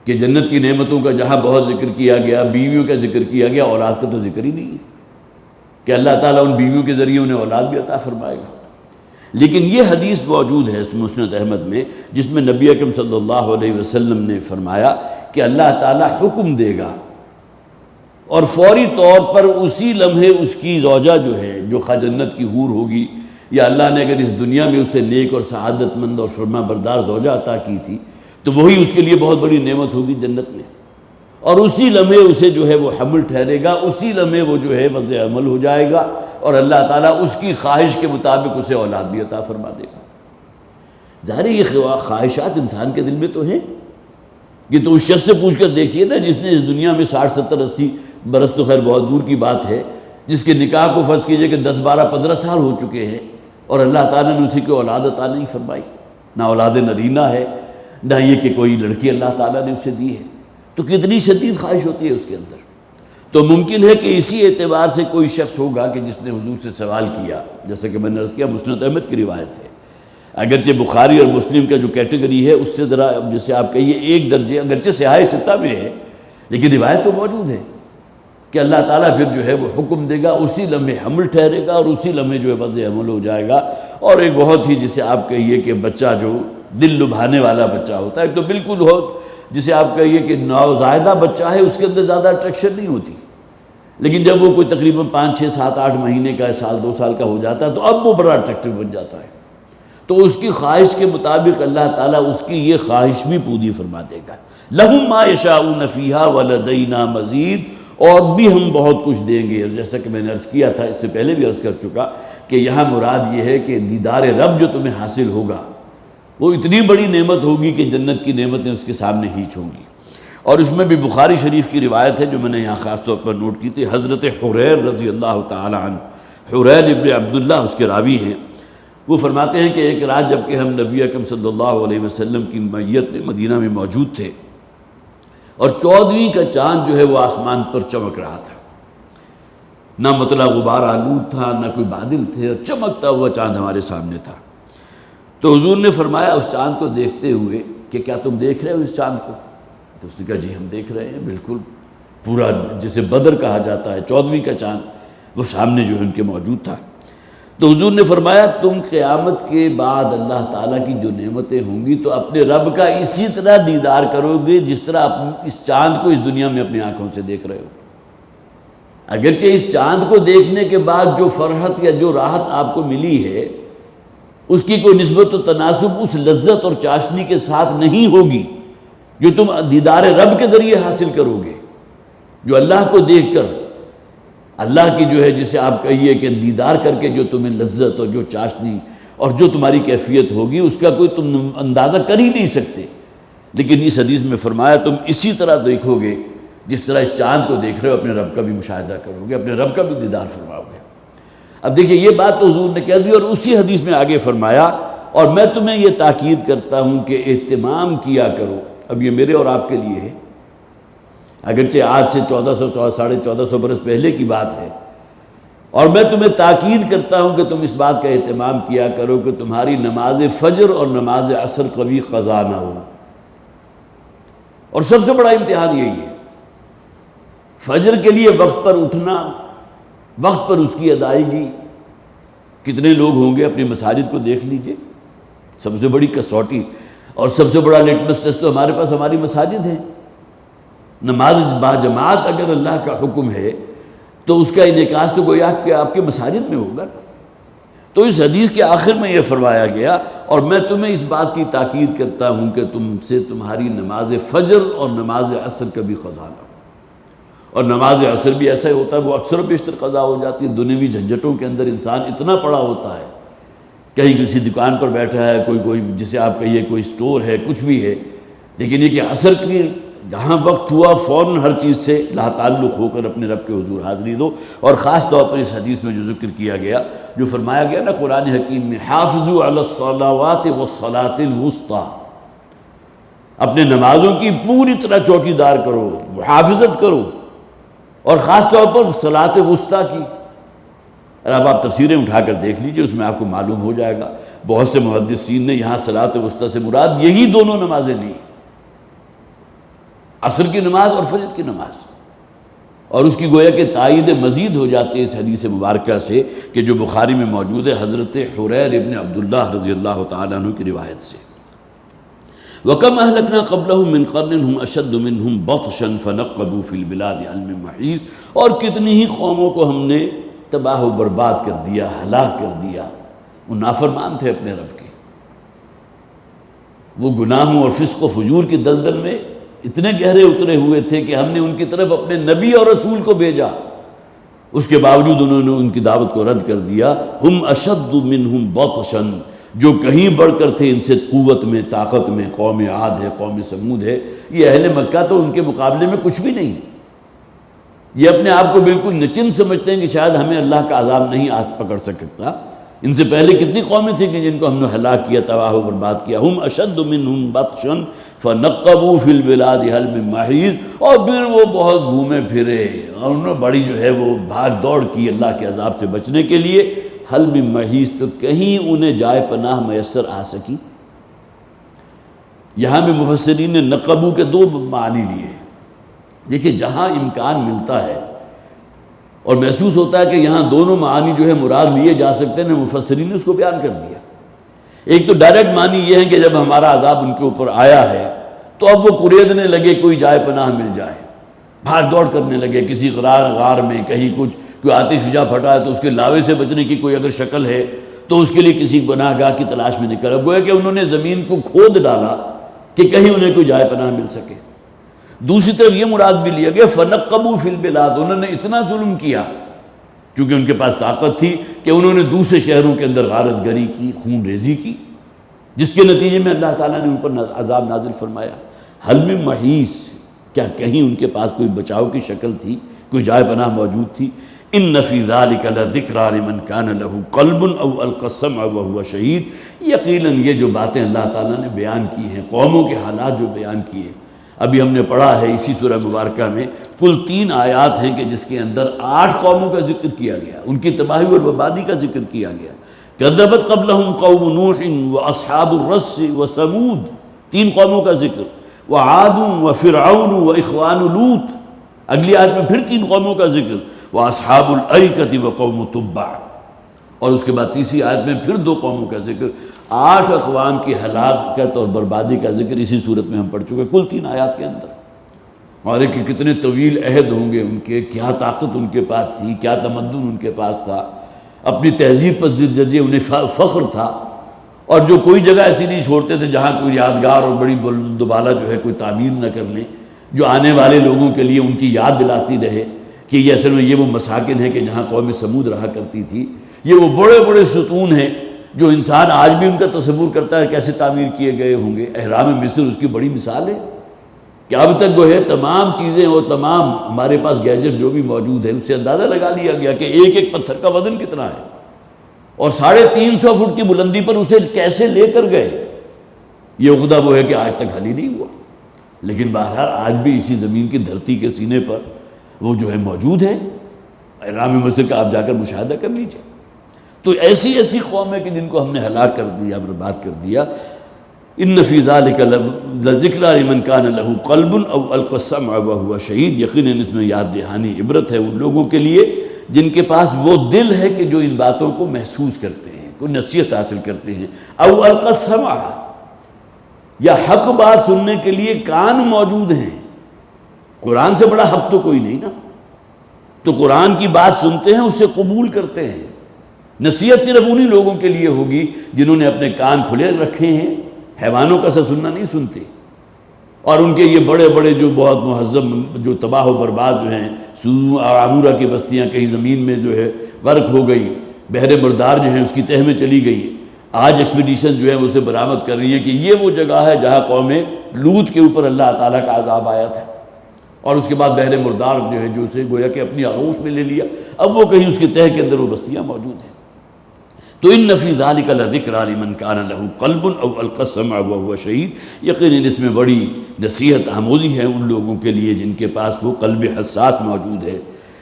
کہ جنت کی نعمتوں کا جہاں بہت ذکر کیا گیا، بیویوں کا ذکر کیا گیا، اولاد کا تو ذکر ہی نہیں ہے کہ اللہ تعالیٰ ان بیویوں کے ذریعے انہیں اولاد بھی عطا فرمائے گا۔ لیکن یہ حدیث موجود ہے مسند احمد میں، جس میں نبی اکرم صلی اللہ علیہ وسلم نے فرمایا کہ اللہ تعالیٰ حکم دے گا اور فوری طور پر اسی لمحے اس کی زوجہ جو ہے، جو جنت کی حور ہوگی، یا اللہ نے اگر اس دنیا میں اسے نیک اور سعادت مند اور فرما بردار زوجہ عطا کی تھی تو وہی اس کے لیے بہت بڑی نعمت ہوگی جنت میں، اور اسی لمحے اسے جو ہے وہ حمل ٹھہرے گا، اسی لمحے وہ جو ہے وضع عمل ہو جائے گا، اور اللہ تعالیٰ اس کی خواہش کے مطابق اسے اولاد بھی عطا فرما دے گا۔ ظاہر ہے یہ خواہشات انسان کے دل میں تو ہیں، یہ تو اس شخص سے پوچھ کر دیکھیے نا جس نے اس دنیا میں 60 70 80 برس تو خیر بہت دور کی بات ہے، جس کے نکاح کو فرض کیجئے کہ 10 12 15 سال ہو چکے ہیں اور اللہ تعالیٰ نے اسی کو اولاد عطا نہیں فرمائی، نہ اولاد نرینہ ہے، نہ یہ کہ کوئی لڑکی اللہ تعالیٰ نے اسے دی ہے، تو کتنی شدید خواہش ہوتی ہے اس کے اندر۔ تو ممکن ہے کہ اسی اعتبار سے کوئی شخص ہوگا کہ جس نے حضور سے سوال کیا، جیسا کہ میں نے عرض کیا مسند احمد کی روایت ہے، اگرچہ بخاری اور مسلم کا جو کیٹیگری ہے اس سے ذرا جسے آپ کہیے ایک درجے، اگرچہ صحاح ستہ میں ہے لیکن روایت تو موجود ہے کہ اللہ تعالیٰ پھر جو ہے وہ حکم دے گا، اسی لمحے حمل ٹھہرے گا اور اسی لمحے جو ہے وضع حمل ہو جائے گا۔ اور ایک بہت ہی جسے آپ کہیے کہ بچہ جو دل لبھانے والا بچہ ہوتا ہے، تو بالکل ہو جسے آپ کہیے کہ نوزائیدہ بچہ ہے اس کے اندر زیادہ اٹریکشن نہیں ہوتی، لیکن جب وہ کوئی تقریباً 5 6 7 8 مہینے کا ہے، سال 2 سال کا ہو جاتا ہے، تو اب وہ بڑا اٹریکٹیو بن جاتا ہے۔ تو اس کی خواہش کے مطابق اللہ تعالیٰ اس کی یہ خواہش بھی پوری فرما دے گا۔ لَهُم مَا يَشَاءُونَ فِيهَا وَلَدَيْنَا مَزِيدٌ، اور بھی ہم بہت کچھ دیں گے۔ جیسا کہ میں نے عرض کیا تھا، اس سے پہلے بھی عرض کر چکا کہ یہاں مراد یہ ہے کہ دیدار رب جو تمہیں حاصل ہوگا وہ اتنی بڑی نعمت ہوگی کہ جنت کی نعمتیں اس کے سامنے ہیچ ہوں گی۔ اور اس میں بھی بخاری شریف کی روایت ہے جو میں نے یہاں خاص طور پر نوٹ کی تھی، حضرت حریر رضی اللہ تعالی عنہ، حریر ابن عبداللہ اس کے راوی ہیں، وہ فرماتے ہیں کہ ایک رات جب کہ ہم نبی اکرم صلی اللہ علیہ وسلم کی معیت میں مدینہ میں موجود تھے اور 14ویں کا چاند جو ہے وہ آسمان پر چمک رہا تھا، نہ مطلع غبار آلود تھا نہ کوئی بادل تھے، اور چمکتا ہوا چاند ہمارے سامنے تھا۔ تو حضور نے فرمایا اس چاند کو دیکھتے ہوئے کہ کیا تم دیکھ رہے ہو اس چاند کو؟ تو اس نے کہا جی ہم دیکھ رہے ہیں، بالکل پورا جسے بدر کہا جاتا ہے 14ویں کا چاند وہ سامنے جو ہے ان کے موجود تھا۔ تو حضور نے فرمایا تم قیامت کے بعد اللہ تعالیٰ کی جو نعمتیں ہوں گی تو اپنے رب کا اسی طرح دیدار کرو گے جس طرح آپ اس چاند کو اس دنیا میں اپنی آنکھوں سے دیکھ رہے ہو۔ اگرچہ اس چاند کو دیکھنے کے بعد جو فرحت یا جو راحت آپ کو ملی ہے اس کی کوئی نسبت و تناسب اس لذت اور چاشنی کے ساتھ نہیں ہوگی جو تم دیدار رب کے ذریعے حاصل کرو گے، جو اللہ کو دیکھ کر، اللہ کی جو ہے جسے آپ کہیے کہ دیدار کر کے جو تمہیں لذت اور جو چاشنی اور جو تمہاری کیفیت ہوگی اس کا کوئی تم اندازہ کر ہی نہیں سکتے۔ لیکن اس حدیث میں فرمایا تم اسی طرح دیکھو گے جس طرح اس چاند کو دیکھ رہے ہو، اپنے رب کا بھی مشاہدہ کرو گے، اپنے رب کا بھی دیدار فرماؤ گے۔ اب دیکھیے یہ بات تو حضور نے کہہ دی اور اسی حدیث میں آگے فرمایا اور میں تمہیں یہ تاکید کرتا ہوں کہ اہتمام کیا کرو۔ اب یہ میرے اور آپ کے لیے ہے، اگرچہ آج سے 1400 برس پہلے کی بات ہے، اور میں تمہیں تاکید کرتا ہوں کہ تم اس بات کا اہتمام کیا کرو کہ تمہاری نماز فجر اور نماز عصر کبھی قضا نہ ہو۔ اور سب سے بڑا امتحان یہی ہے، فجر کے لیے وقت پر اٹھنا، وقت پر اس کی ادائیگی۔ کتنے لوگ ہوں گے اپنی مساجد کو دیکھ لیجئے، سب سے بڑی کسوٹی اور سب سے بڑا لٹمس ٹیسٹ تو ہمارے پاس ہماری مساجد ہیں۔ نماز باجماعت اگر اللہ کا حکم ہے تو اس کا انعکاس تو گویا کہ آپ کے مساجد میں ہوگا۔ تو اس حدیث کے آخر میں یہ فرمایا گیا اور میں تمہیں اس بات کی تاکید کرتا ہوں کہ تم سے تمہاری نماز فجر اور نماز عصر کبھی قضا نہ ہو۔ اور نماز عصر بھی ایسا ہی ہوتا ہے، وہ اکثر بیشتر قضا ہو جاتی ہے۔ دنیوی جھنجھٹوں کے اندر انسان اتنا پڑا ہوتا ہے، کہیں کسی دکان پر بیٹھا ہے، کوئی جسے آپ کہیے کوئی سٹور ہے، کچھ بھی ہے، لیکن یہ کہ عصر کی جہاں وقت ہوا فوراً ہر چیز سے لا تعلق ہو کر اپنے رب کے حضور حاضری دو۔ اور خاص طور پر اس حدیث میں جو ذکر کیا گیا، جو فرمایا گیا نا قرآن حکیم میں، حافظوا علی الصلوات والصلاۃ الوسطی، اپنے نمازوں کی پوری طرح چوکیدار کرو، محافظت کرو، اور خاص طور پر صلاۃ وسطیٰ کی۔ اب آپ تفسیریں اٹھا کر دیکھ لیجئے، اس میں آپ کو معلوم ہو جائے گا۔ بہت سے محدثین نے یہاں صلاۃ وسطیٰ سے مراد یہی دونوں نمازیں لی، عصر کی نماز اور فجر کی نماز، اور اس کی گویا کہ تائید مزید ہو جاتی ہے اس حدیث مبارکہ سے کہ جو بخاری میں موجود ہے حضرت حریر ابن عبداللہ رضی اللہ تعالیٰ عنہ کی روایت سے۔ وَكَمْ أَهْلَكْنَا قَبْلَهُمْ مِنْ قَرْنٍ هُمْ أَشَدُّ مِنْهُمْ بَطْشًا فَنَقَّبُوا فِي الْبِلَادِ هَلْ مِن مَّحِيصٍ، اور کتنی ہی قوموں کو ہم نے تباہ و برباد کر دیا، ہلاک کر دیا، وہ نافرمان تھے اپنے رب کے، وہ گناہوں اور فسق و فجور کی دلدل میں اتنے گہرے اترے ہوئے تھے کہ ہم نے ان کی طرف اپنے نبی اور رسول کو بھیجا، اس کے باوجود انہوں نے ان کی دعوت کو رد کر دیا۔ ہم اشد منہم بطشا، جو کہیں بڑھ کر تھے ان سے قوت میں، طاقت میں، قوم عاد ہے، قوم سمود ہے، یہ اہل مکہ تو ان کے مقابلے میں کچھ بھی نہیں۔ یہ اپنے آپ کو بالکل نچن سمجھتے ہیں کہ شاید ہمیں اللہ کا عذاب نہیں پکڑ سکتا، ان سے پہلے کتنی قومیں تھیں کہ جن کو ہم نے ہلاک کیا، تباہ و برباد کیا. ہم اشد منہم بطشا فنقبوا فی البلاد هل من محیص، اور پھر وہ بہت گھومے پھرے اور انہوں نے بڑی جو ہے وہ بھاگ دوڑ کی اللہ کے عذاب سے بچنے کے لیے. حل من محیص، تو کہیں انہیں جائے پناہ میسر آ سکی. یہاں میں مفسرین نے نقبو کے دو معنی لیے ہیں. دیکھیں جہاں امکان ملتا ہے اور محسوس ہوتا ہے کہ یہاں دونوں معانی جو ہے مراد لیے جا سکتے ہیں، مفسرین نے اس کو بیان کر دیا. ایک تو ڈائریکٹ معنی یہ ہے کہ جب ہمارا عذاب ان کے اوپر آیا ہے تو اب وہ قریدنے لگے کوئی جائے پناہ مل جائے، بھاگ دوڑ کرنے لگے کسی غار میں، کہیں کچھ کوئی آتش فشاں پھٹا ہے تو اس کے لاوے سے بچنے کی کوئی اگر شکل ہے تو اس کے لیے کسی گناہ گاہ کی تلاش میں نکلا. گویا کہ انہوں نے زمین کو کھود ڈالا کہ کہیں انہیں کوئی جائے پناہ مل سکے. دوسری طرف یہ مراد بھی لیا گیا فنقبوا فی البلاد، انہوں نے اتنا ظلم کیا چونکہ ان کے پاس طاقت تھی کہ انہوں نے دوسرے شہروں کے اندر غارت گری کی، خون ریزی کی، جس کے نتیجے میں اللہ تعالیٰ نے ان پر عذاب نازل فرمایا. حل من محیص، کیا کہیں ان کے پاس کوئی بچاؤ کی شکل تھی، کوئی جائے پناہ موجود تھی. ان فی ذلک لذکریٰ لمن کان لہ قلب او القی السمع وہو شہید. یقیناً یہ جو باتیں اللہ تعالیٰ نے بیان کی ہیں، قوموں کے حالات جو بیان کیے، ابھی ہم نے پڑھا ہے اسی سورہ مبارکہ میں کل 3 آیات ہیں کہ جس کے اندر 8 قوموں کا ذکر کیا گیا، ان کی تباہی اور بربادی کا ذکر کیا گیا. کذبت قبلہم قوم نوح واصحاب الرس وثمود، 3 قوموں کا ذکر، وعاد وفرعون واخوان لوط. اگلی آیت میں پھر 3 قوموں کا ذکر، واصحاب الایکۃ وقوم تبع. اور اس کے بعد تیسری آیت میں پھر 2 قوموں کا ذکر. 8 اقوام کی ہلاکت اور بربادی کا ذکر اسی صورت میں ہم پڑھ چکے کل 3 آیات کے اندر. اور کہ کتنے طویل عہد ہوں گے ان کے، کیا طاقت ان کے پاس تھی، کیا تمدن ان کے پاس تھا، اپنی تہذیب پر درجے انہیں فخر تھا. اور جو کوئی جگہ ایسی نہیں چھوڑتے تھے جہاں کوئی یادگار اور بڑی بلند بالا جو ہے کوئی تعمیر نہ کر لیں، جو آنے والے لوگوں کے لیے ان کی یاد دلاتی رہے کہ یہ اصل میں یہ وہ مساکن ہے کہ جہاں قوم سمود رہا کرتی تھی. یہ وہ بڑے بڑے ستون ہیں جو انسان آج بھی ان کا تصور کرتا ہے کیسے تعمیر کیے گئے ہوں گے. اہرام مصر اس کی بڑی مثال ہے کہ اب تک جو ہے تمام چیزیں اور تمام ہمارے پاس گیجٹس جو بھی موجود ہیں اس سے اندازہ لگا لیا گیا کہ ایک ایک پتھر کا وزن کتنا ہے اور 350 فٹ کی بلندی پر اسے کیسے لے کر گئے. یہ عقدہ وہ ہے کہ آج تک حل ہی نہیں ہوا، لیکن بہرحال آج بھی اسی زمین کی دھرتی کے سینے پر وہ جو ہے موجود ہے. اہرام مصر کا آپ جا کر مشاہدہ کر لیجئے. تو ایسی ایسی قوم ہے کہ جن کو ہم نے ہلاک کر دیا، برباد کر دیا. ان فی ذلک لذکریٰ لمن کان لہ قلب او القی السمع وہو شہید. یقیناً اس میں یاد دہانی عبرت ہے ان لوگوں کے لیے جن کے پاس وہ دل ہے کہ جو ان باتوں کو محسوس کرتے ہیں، کوئی نصیحت حاصل کرتے ہیں. او القی السمع، یا حق بات سننے کے لیے کان موجود ہیں. قرآن سے بڑا حق تو کوئی نہیں نا، تو قرآن کی بات سنتے ہیں، اسے قبول کرتے ہیں. نصیحت صرف انہی لوگوں کے لیے ہوگی جنہوں نے اپنے کان کھلے رکھے ہیں، حیوانوں کا سننا نہیں سنتے. اور ان کے یہ بڑے بڑے جو بہت مہذب جو تباہ و برباد جو ہیں، سوزو اور عمورہ کی بستیاں کہیں زمین میں جو ہے غرق ہو گئی، بحر مردار جو ہے اس کی تہہ میں چلی گئی. آج ایکسپیڈیشن جو ہے اسے برآمد کر رہی ہیں کہ یہ وہ جگہ ہے جہاں قوم لوط کے اوپر اللہ تعالیٰ کا عذاب آیا تھا، اور اس کے بعد بحر مردار جو ہے جو اسے گویا کہ اپنی آغوش میں لے لیا، اب وہ کہیں اس کی تہہ کے اندر وہ بستیاں موجود ہیں. تو ان فی ذلک لذکریٰ لمن کان لہ قلب او القی السمع وہو شہید. یقیناً اس میں بڑی نصیحت آموزی ہے ان لوگوں کے لیے جن کے پاس وہ قلب حساس موجود ہے،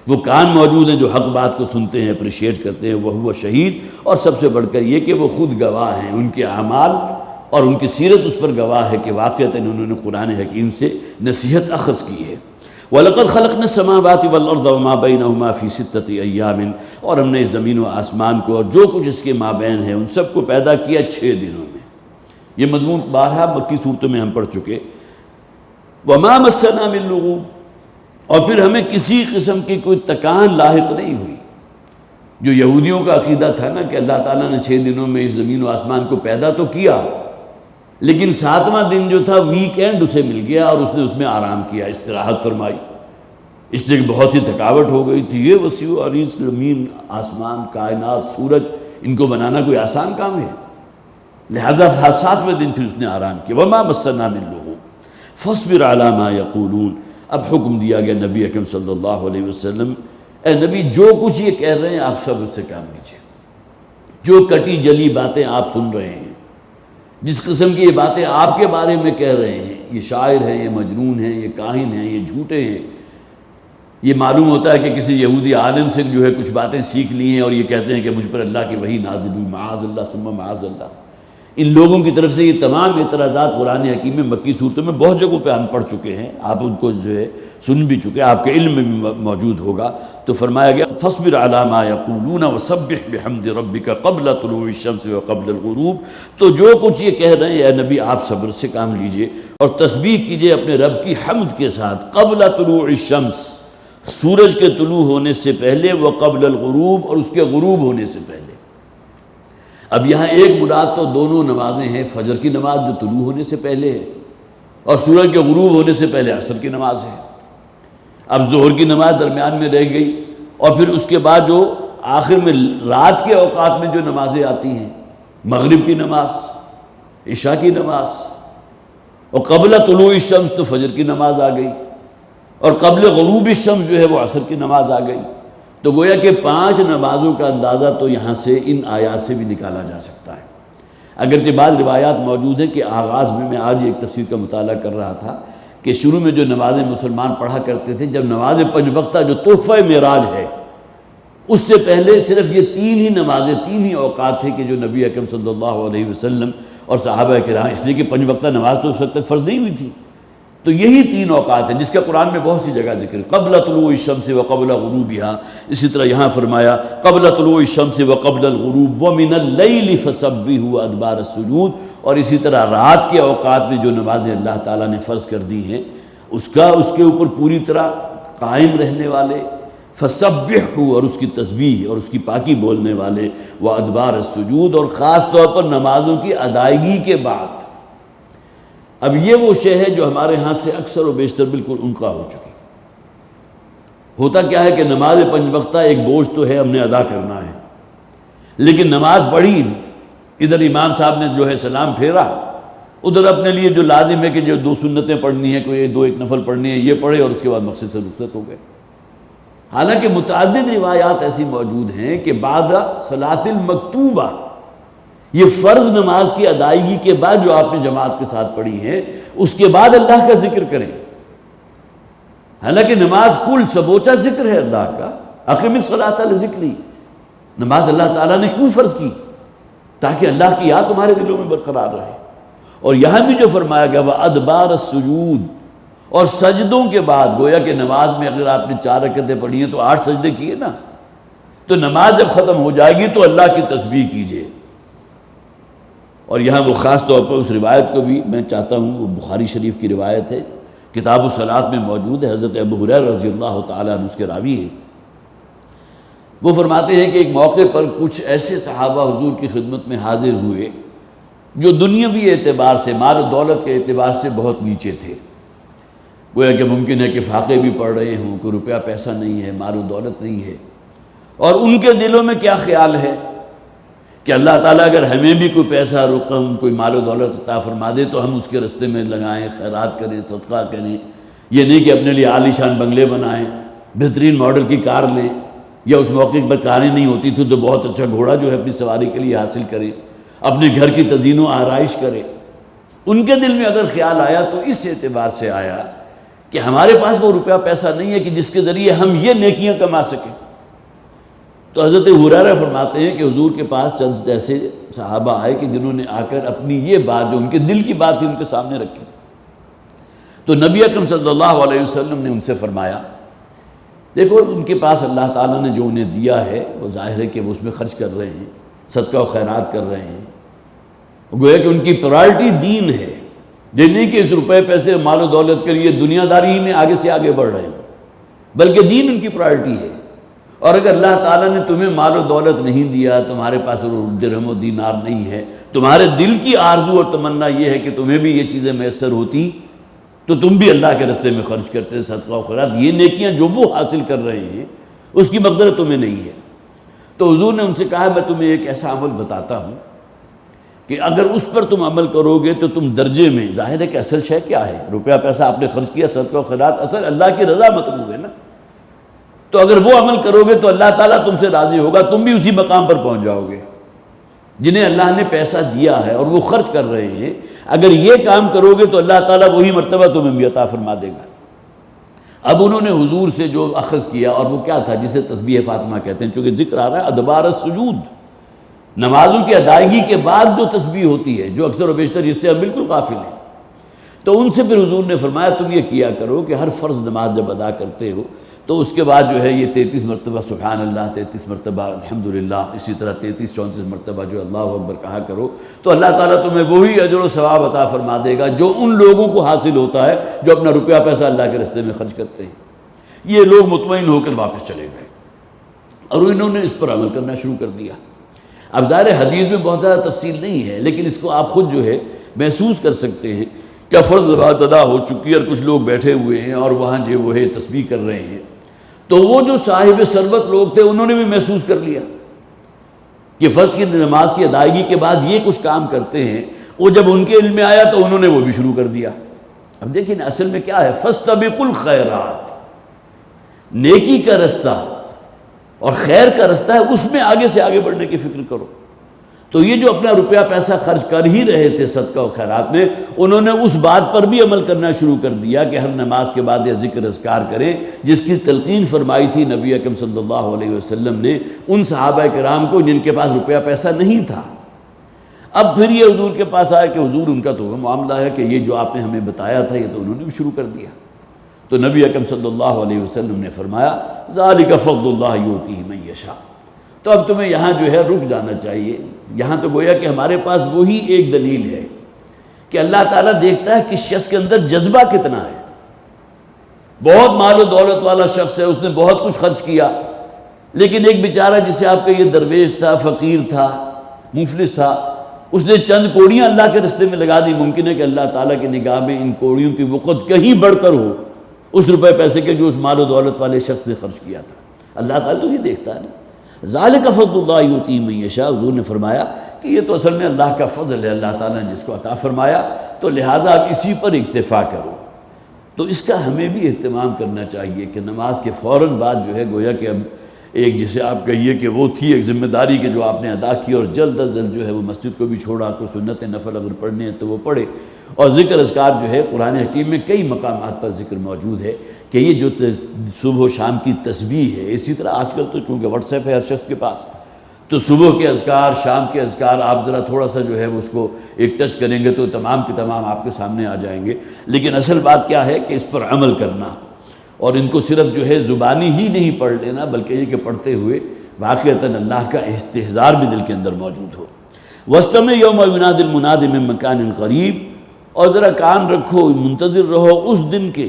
وہ کان موجود ہیں جو حق بات کو سنتے ہیں، اپریشیٹ کرتے ہیں. وہو شہید، اور سب سے بڑھ کر یہ کہ وہ خود گواہ ہیں، ان کے اعمال اور ان کی سیرت اس پر گواہ ہے کہ واقعتاً انہوں نے قرآن حکیم سے نصیحت اخذ کی ہے. وَلَقَدْ خَلَقْنَا السَّمَاوَاتِ وَالْأَرْضَ وَمَا بَيْنَهُمَا فِي سِتَّةِ أَيَّامٍ. اور ہم نے اس زمین و آسمان کو اور جو کچھ اس کے مابین ہے ان سب کو پیدا کیا 6 دنوں میں. یہ مضمون بارہا مکی صورتوں میں ہم پڑھ چکے. وَمَا مَسَّنَا مِن لُغُوبٍ، اور پھر ہمیں کسی قسم کی کوئی تکان لاحق نہیں ہوئی. جو یہودیوں کا عقیدہ تھا نا کہ اللہ تعالیٰ نے 6 دنوں میں اس زمین و آسمان کو پیدا تو کیا، لیکن 7واں دن جو تھا ویک اینڈ اسے مل گیا اور اس نے اس میں آرام کیا، استراحت فرمائی. اس سے بہت ہی تھکاوٹ ہو گئی تھی. یہ وسیع و عریض زمین، آسمان، کائنات، سورج، ان کو بنانا کوئی آسان کام ہے، لہذا 7ویں دن پھر اس نے آرام کیا. وَمَا مَسَّنَا مِن لُغُوبٍ فَاصْبِرْ عَلَىٰ مَا يَقُولُونَ. اب حکم دیا گیا نبی اکرم صلی اللہ علیہ وسلم، اے نبی جو کچھ یہ کہہ رہے ہیں آپ سب اس سے کام لیجیے. جو کٹی جلی باتیں آپ سن رہے ہیں، جس قسم کی یہ باتیں آپ کے بارے میں کہہ رہے ہیں، یہ شاعر ہیں، یہ مجنون ہیں، یہ کاہن ہیں، یہ جھوٹے ہیں، یہ معلوم ہوتا ہے کہ کسی یہودی عالم سے جو ہے کچھ باتیں سیکھ لی ہیں اور یہ کہتے ہیں کہ مجھ پر اللہ کی وحی نازل ہوئی، معاذ اللہ ثم معاذ اللہ۔ ان لوگوں کی طرف سے یہ تمام اعتراضات قرآن حکیم میں مکی صورتوں میں بہت جگہوں پہ ہم پڑھ چکے ہیں، آپ ان کو جو ہے سن بھی چکے، آپ کے علم میں بھی موجود ہوگا۔ تو فرمایا گیا فاصبر علی ما یقولون وسبح بحمد ربک قبل طلوع الشمس وقبل الغروب، تو جو کچھ یہ کہہ رہے ہیں اے نبی آپ صبر سے کام لیجئے اور تسبیح کیجئے اپنے رب کی حمد کے ساتھ، قبل طلوع الشمس سورج کے طلوع ہونے سے پہلے، وقبل الغروب اور اس کے غروب ہونے سے پہلے۔ اب یہاں ایک مراد تو دونوں نمازیں ہیں، فجر کی نماز جو طلوع ہونے سے پہلے ہے اور سورج کے غروب ہونے سے پہلے عصر کی نماز ہے۔ اب ظہر کی نماز درمیان میں رہ گئی اور پھر اس کے بعد جو آخر میں رات کے اوقات میں جو نمازیں آتی ہیں، مغرب کی نماز، عشاء کی نماز، اور قبل طلوع الشمس تو فجر کی نماز آ گئی، اور قبل غروب الشمس جو ہے وہ عصر کی نماز آ گئی۔ تو گویا کہ 5 نمازوں کا اندازہ تو یہاں سے ان آیات سے بھی نکالا جا سکتا ہے۔ اگرچہ بعض روایات موجود ہیں کہ آغاز میں آج ایک تفسیر کا مطالعہ کر رہا تھا کہ شروع میں جو نمازیں مسلمان پڑھا کرتے تھے، جب نماز 5 وقتہ جو تحفہ معراج ہے اس سے پہلے صرف یہ 3 ہی نمازیں، 3 ہی اوقات تھے کہ جو نبی اکرم صلی اللہ علیہ وسلم اور صحابہ کرام، اس لیے کہ 5 وقتہ نماز تو اس وقت تک فرض نہیں ہوئی تھی، تو یہی 3 اوقات ہیں جس کا قرآن میں بہت سی جگہ ذکر ہے، قبل طلوع الشمس وقبل غروبها، اسی طرح یہاں فرمایا قبل طلوع الشمس وقبل الغروب ومن اللیل فسبحوا ادبار السجود، اور اسی طرح رات کے اوقات میں جو نمازیں اللہ تعالیٰ نے فرض کر دی ہیں اس کے اوپر پوری طرح قائم رہنے والے، فسبحوا اور اس کی تسبیح اور اس کی پاکی بولنے والے، وادبار السجود اور خاص طور پر نمازوں کی ادائیگی کے بعد۔ اب یہ وہ شے ہے جو ہمارے ہاں سے اکثر و بیشتر بالکل انقا ہو چکی۔ ہوتا کیا ہے کہ نماز 5 وقتہ ایک بوجھ تو ہے، ہم نے ادا کرنا ہے، لیکن نماز پڑھی، ادھر امام صاحب نے جو ہے سلام پھیرا، ادھر اپنے لیے جو لازم ہے کہ جو 2 سنتیں پڑھنی ہیں، کوئی 2 ایک نفل پڑھنی ہے، یہ پڑھے اور اس کے بعد مقصد سے رخصت ہو گئے۔ حالانکہ متعدد روایات ایسی موجود ہیں کہ بعد صلاۃ المکتوبہ، یہ فرض نماز کی ادائیگی کے بعد جو آپ نے جماعت کے ساتھ پڑھی ہے، اس کے بعد اللہ کا ذکر کریں۔ حالانکہ نماز کل سبوچا ذکر ہے اللہ کا، اقم الصلاۃ لذکری، نماز اللہ تعالیٰ نے کیوں فرض کی؟ تاکہ اللہ کی یاد تمہارے دلوں میں برقرار رہے۔ اور یہاں بھی جو فرمایا گیا وَأَدْبَارَ السُّجُودِ، اور سجدوں کے بعد، گویا کہ نماز میں اگر آپ نے 4 رکعتیں پڑھی ہیں تو 8 سجدے کیے نا، تو نماز جب ختم ہو جائے گی تو اللہ کی تسبیح کیجئے۔ اور یہاں وہ خاص طور پر اس روایت کو بھی میں چاہتا ہوں، وہ بخاری شریف کی روایت ہے، کتاب الصلاۃ میں موجود ہے، حضرت ابو ہریرہ رضی اللہ تعالیٰ عنہ اس کے راوی ہیں۔ وہ فرماتے ہیں کہ ایک موقع پر کچھ ایسے صحابہ حضور کی خدمت میں حاضر ہوئے جو دنیاوی اعتبار سے، مال و دولت کے اعتبار سے بہت نیچے تھے۔ گویا کہ ممکن ہے کہ فاقے بھی پڑھ رہے ہوں، کوئی روپیہ پیسہ نہیں ہے، مال و دولت نہیں ہے، اور ان کے دلوں میں کیا خیال ہے کہ اللہ تعالیٰ اگر ہمیں بھی کوئی پیسہ، رقم، کوئی مال و دولت عطا فرما دے تو ہم اس کے رستے میں لگائیں، خیرات کریں، صدقہ کریں، یہ نہیں کہ اپنے لیے عالی شان بنگلے بنائیں، بہترین ماڈل کی کار لیں، یا اس موقع پر کاریں نہیں ہوتی تھی تو بہت اچھا گھوڑا جو ہے اپنی سواری کے لیے حاصل کریں، اپنے گھر کی تزئین و آرائش کریں۔ ان کے دل میں اگر خیال آیا تو اس اعتبار سے آیا کہ ہمارے پاس وہ روپیہ پیسہ نہیں ہے کہ جس کے ذریعے ہم یہ نیکیاں کما سکیں۔ تو حضرت ہریرہ فرماتے ہیں کہ حضور کے پاس چند ایسے صحابہ آئے کہ جنہوں نے آ کر اپنی یہ بات جو ان کے دل کی بات تھی ان کے سامنے رکھی۔ تو نبی اکرم صلی اللہ علیہ وسلم نے ان سے فرمایا، دیکھو ان کے پاس اللہ تعالیٰ نے جو انہیں دیا ہے وہ ظاہر ہے کہ وہ اس میں خرچ کر رہے ہیں، صدقہ و خیرات کر رہے ہیں، گویا کہ ان کی پرائرٹی دین ہے، یہ نہیں کہ اس روپے پیسے مال و دولت کے لیے دنیا داری ہی میں آگے سے آگے بڑھ رہے ہیں، بلکہ دین ان کی پرائرٹی ہے۔ اور اگر اللہ تعالیٰ نے تمہیں مال و دولت نہیں دیا، تمہارے پاس درہم و دینار نہیں ہے، تمہارے دل کی آرزو اور تمنا یہ ہے کہ تمہیں بھی یہ چیزیں میسر ہوتی تو تم بھی اللہ کے راستے میں خرچ کرتے، صدقہ و خیرات، یہ نیکیاں جو وہ حاصل کر رہے ہیں اس کی مقدرت تمہیں نہیں ہے۔ تو حضور نے ان سے کہا میں تمہیں ایک ایسا عمل بتاتا ہوں کہ اگر اس پر تم عمل کرو گے تو تم درجے میں، ظاہر ہے کہ اصل شے کیا ہے، روپیہ پیسہ آپ نے خرچ کیا، صدقہ و خیرات، اصل اللہ کی رضا مطلوب ہے نا، تو اگر وہ عمل کرو گے تو اللہ تعالیٰ تم سے راضی ہوگا، تم بھی اسی مقام پر پہنچ جاؤ گے۔ جنہیں اللہ نے پیسہ دیا ہے اور وہ خرچ کر رہے ہیں، اگر یہ کام کرو گے تو اللہ تعالیٰ وہی مرتبہ تمہیں بھی عطا فرما دے گا۔ اب انہوں نے حضور سے جو اخذ کیا، اور وہ کیا تھا، جسے تسبیح فاطمہ کہتے ہیں، چونکہ ذکر آ رہا ہے ادبار السجود، نمازوں کی ادائیگی کے بعد جو تسبیح ہوتی ہے، جو اکثر و بیشتر جس سے ہم بالکل غافل ہیں، تو ان سے پھر حضور نے فرمایا تم یہ کیا کرو کہ ہر فرض نماز جب ادا کرتے ہو تو اس کے بعد جو ہے یہ 33 مرتبہ سبحان اللہ، 33 مرتبہ الحمدللہ، اسی طرح 33-34 مرتبہ جو اللہ اکبر کہا کرو، تو اللہ تعالیٰ تمہیں وہی اجر و ثواب عطا فرما دے گا جو ان لوگوں کو حاصل ہوتا ہے جو اپنا روپیہ پیسہ اللہ کے راستے میں خرچ کرتے ہیں۔ یہ لوگ مطمئن ہو کر واپس چلے گئے اور انہوں نے اس پر عمل کرنا شروع کر دیا۔ اب ظاہر حدیث میں بہت زیادہ تفصیل نہیں ہے، لیکن اس کو آپ خود جو ہے محسوس کر سکتے ہیں کہ فرض نماز ادا ہو چکی ہے اور کچھ لوگ بیٹھے ہوئے ہیں اور وہاں جو وہ ہے تسبیح کر رہے ہیں، تو وہ جو صاحب ثروت لوگ تھے انہوں نے بھی محسوس کر لیا کہ فرض کی نماز کی ادائیگی کے بعد یہ کچھ کام کرتے ہیں، وہ جب ان کے علم میں آیا تو انہوں نے وہ بھی شروع کر دیا۔ اب دیکھیں اصل میں کیا ہے، فاستبقوا الخیرات، نیکی کا رستہ اور خیر کا رستہ ہے، اس میں آگے سے آگے بڑھنے کی فکر کرو۔ تو یہ جو اپنا روپیہ پیسہ خرچ کر ہی رہے تھے صدقہ و خیرات میں، انہوں نے اس بات پر بھی عمل کرنا شروع کر دیا کہ ہر نماز کے بعد یہ ذکر اذکار کریں، جس کی تلقین فرمائی تھی نبی اکرم صلی اللہ علیہ وسلم نے ان صحابہ کرام کو جن کے پاس روپیہ پیسہ نہیں تھا۔ اب پھر یہ حضور کے پاس آیا کہ حضور ان کا تو معاملہ ہے کہ یہ جو آپ نے ہمیں بتایا تھا یہ تو انہوں نے بھی شروع کر دیا۔ تو نبی اکرم صلی اللہ علیہ وسلم نے فرمایا ذالک فضل اللہ یؤتیہ من یشاء۔ تو اب تمہیں یہاں جو ہے رک جانا چاہیے، یہاں تو گویا کہ ہمارے پاس وہی ایک دلیل ہے کہ اللہ تعالیٰ دیکھتا ہے کس شخص کے اندر جذبہ کتنا ہے۔ بہت مال و دولت والا شخص ہے، اس نے بہت کچھ خرچ کیا، لیکن ایک بیچارہ جسے آپ کا یہ درویش تھا، فقیر تھا، مفلس تھا، اس نے چند کوڑیاں اللہ کے رستے میں لگا دی، ممکن ہے کہ اللہ تعالیٰ کی نگاہ میں ان کوڑیوں کی وقت کہیں بڑھ کر ہو اس روپے پیسے کے جو اس مال و دولت والے شخص نے خرچ کیا تھا۔ اللہ تعالیٰ تو یہ دیکھتا ہے نا، ذالک فضل اللہ یؤتیہ من یشاء۔ حضور نے فرمایا کہ یہ تو اصل میں اللہ کا فضل ہے، اللہ تعالیٰ نے جس کو عطا فرمایا، تو لہٰذا آپ اسی پر اکتفا کرو۔ تو اس کا ہمیں بھی اہتمام کرنا چاہیے کہ نماز کے فوراً بعد جو ہے گویا کہ اب ایک جسے آپ کہیے کہ وہ تھی ایک ذمہ داری کہ جو آپ نے ادا کی، اور جلد از جلد جو ہے وہ مسجد کو بھی چھوڑا، تو سنت نفل اگر پڑھنے ہیں تو وہ پڑھے، اور ذکر اذکار جو ہے قرآن حکیم میں کئی مقامات پر ذکر موجود ہے کہ یہ جو صبح و شام کی تسبیح ہے، اسی طرح آج کل تو چونکہ واٹس ایپ ہے ہر شخص کے پاس، تو صبح کے اذکار، شام کے اذکار آپ ذرا تھوڑا سا جو ہے اس کو ایک ٹچ کریں گے تو تمام کے تمام آپ کے سامنے آ جائیں گے۔ لیکن اصل بات کیا ہے کہ اس پر عمل کرنا، اور ان کو صرف جو ہے زبانی ہی نہیں پڑھ لینا، بلکہ یہ کہ پڑھتے ہوئے واقعتاً اللہ کا استحضار بھی دل کے اندر موجود ہو۔ وَاسْتَمِعْ يَوْمَ يُنَادِ الْمُنَادِ مِن مَّكَانٍ قَرِيبٍ، اور ذرا کان رکھو، منتظر رہو اس دن کے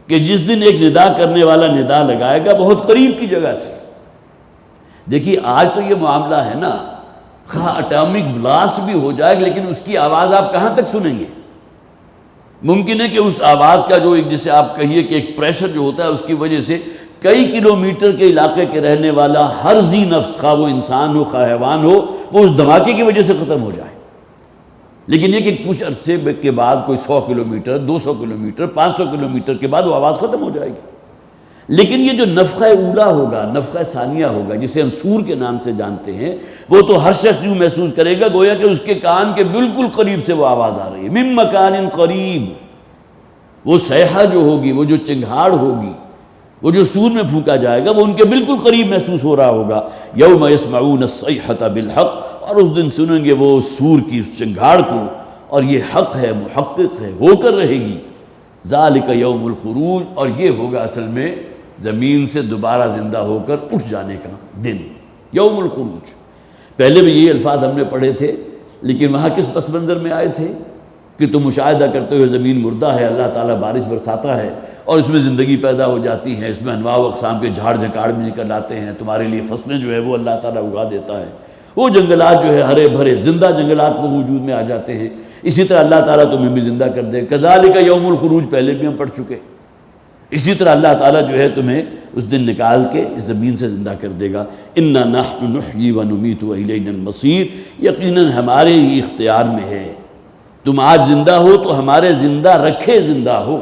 کہ جس دن ایک ندا کرنے والا ندا لگائے گا بہت قریب کی جگہ سے۔ دیکھیے آج تو یہ معاملہ ہے نا، خواہ اٹامک بلاسٹ بھی ہو جائے لیکن اس کی آواز آپ کہاں تک سنیں گے؟ ممکن ہے کہ اس آواز کا جو ایک جسے آپ کہیے کہ ایک پریشر جو ہوتا ہے اس کی وجہ سے کئی کلومیٹر کے علاقے کے رہنے والا ہر ذی نفس، خواہ وہ انسان ہو خواہ حیوان ہو، وہ اس دھماکے کی وجہ سے ختم ہو جائے۔ لیکن یہ کہ کچھ عرصے کے بعد کوئی 100 کلومیٹر، 200 کلومیٹر، 500 کلومیٹر کے بعد وہ آواز ختم ہو جائے گی۔ لیکن یہ جو نفخہ اولا ہوگا، نفخہ ثانیہ ہوگا، جسے ہم سور کے نام سے جانتے ہیں، وہ تو ہر شخص یوں محسوس کرے گا گویا کہ اس کے کان کے بالکل قریب سے وہ آواز آ رہی ہے، من مکان قریب۔ وہ صیحہ جو ہوگی، وہ جو چنگھاڑ ہوگی، وہ جو سور میں پھونکا جائے گا، وہ ان کے بالکل قریب محسوس ہو رہا ہوگا۔ یوم یسمعون الصیحۃ بالحق، اور اس دن سنیں گے وہ سور کی اس چنگھاڑ کو، اور یہ حق ہے، محقق ہے، ہو کر رہے گی۔ ذالک یوم الخروج، اور یہ ہوگا اصل میں زمین سے دوبارہ زندہ ہو کر اٹھ جانے کا دن، یوم الخروج۔ پہلے بھی یہ الفاظ ہم نے پڑھے تھے، لیکن وہاں کس پس منظر میں آئے تھے کہ تم مشاہدہ کرتے ہوئے زمین مردہ ہے، اللہ تعالیٰ بارش برساتا ہے اور اس میں زندگی پیدا ہو جاتی ہے، اس میں انواع و اقسام کے جھاڑ جھکاڑ بھی نکل آتے ہیں، تمہارے لیے فصلیں جو ہے وہ اللہ تعالیٰ اگا دیتا ہے، وہ جنگلات جو ہے ہرے بھرے زندہ جنگلات وہ وجود میں آ جاتے ہیں۔ اسی طرح اللہ تعالیٰ تمہیں بھی زندہ کر دے، کذالک یوم الخروج پہلے بھی ہم پڑھ چکے۔ اسی طرح اللہ تعالیٰ جو ہے تمہیں اس دن نکال کے اس زمین سے زندہ کر دے گا۔ انا نحن نحیی ونمیت والینا المصیر، یقیناً ہمارے ہی اختیار میں ہے، تم آج زندہ ہو تو ہمارے زندہ رکھے زندہ ہو۔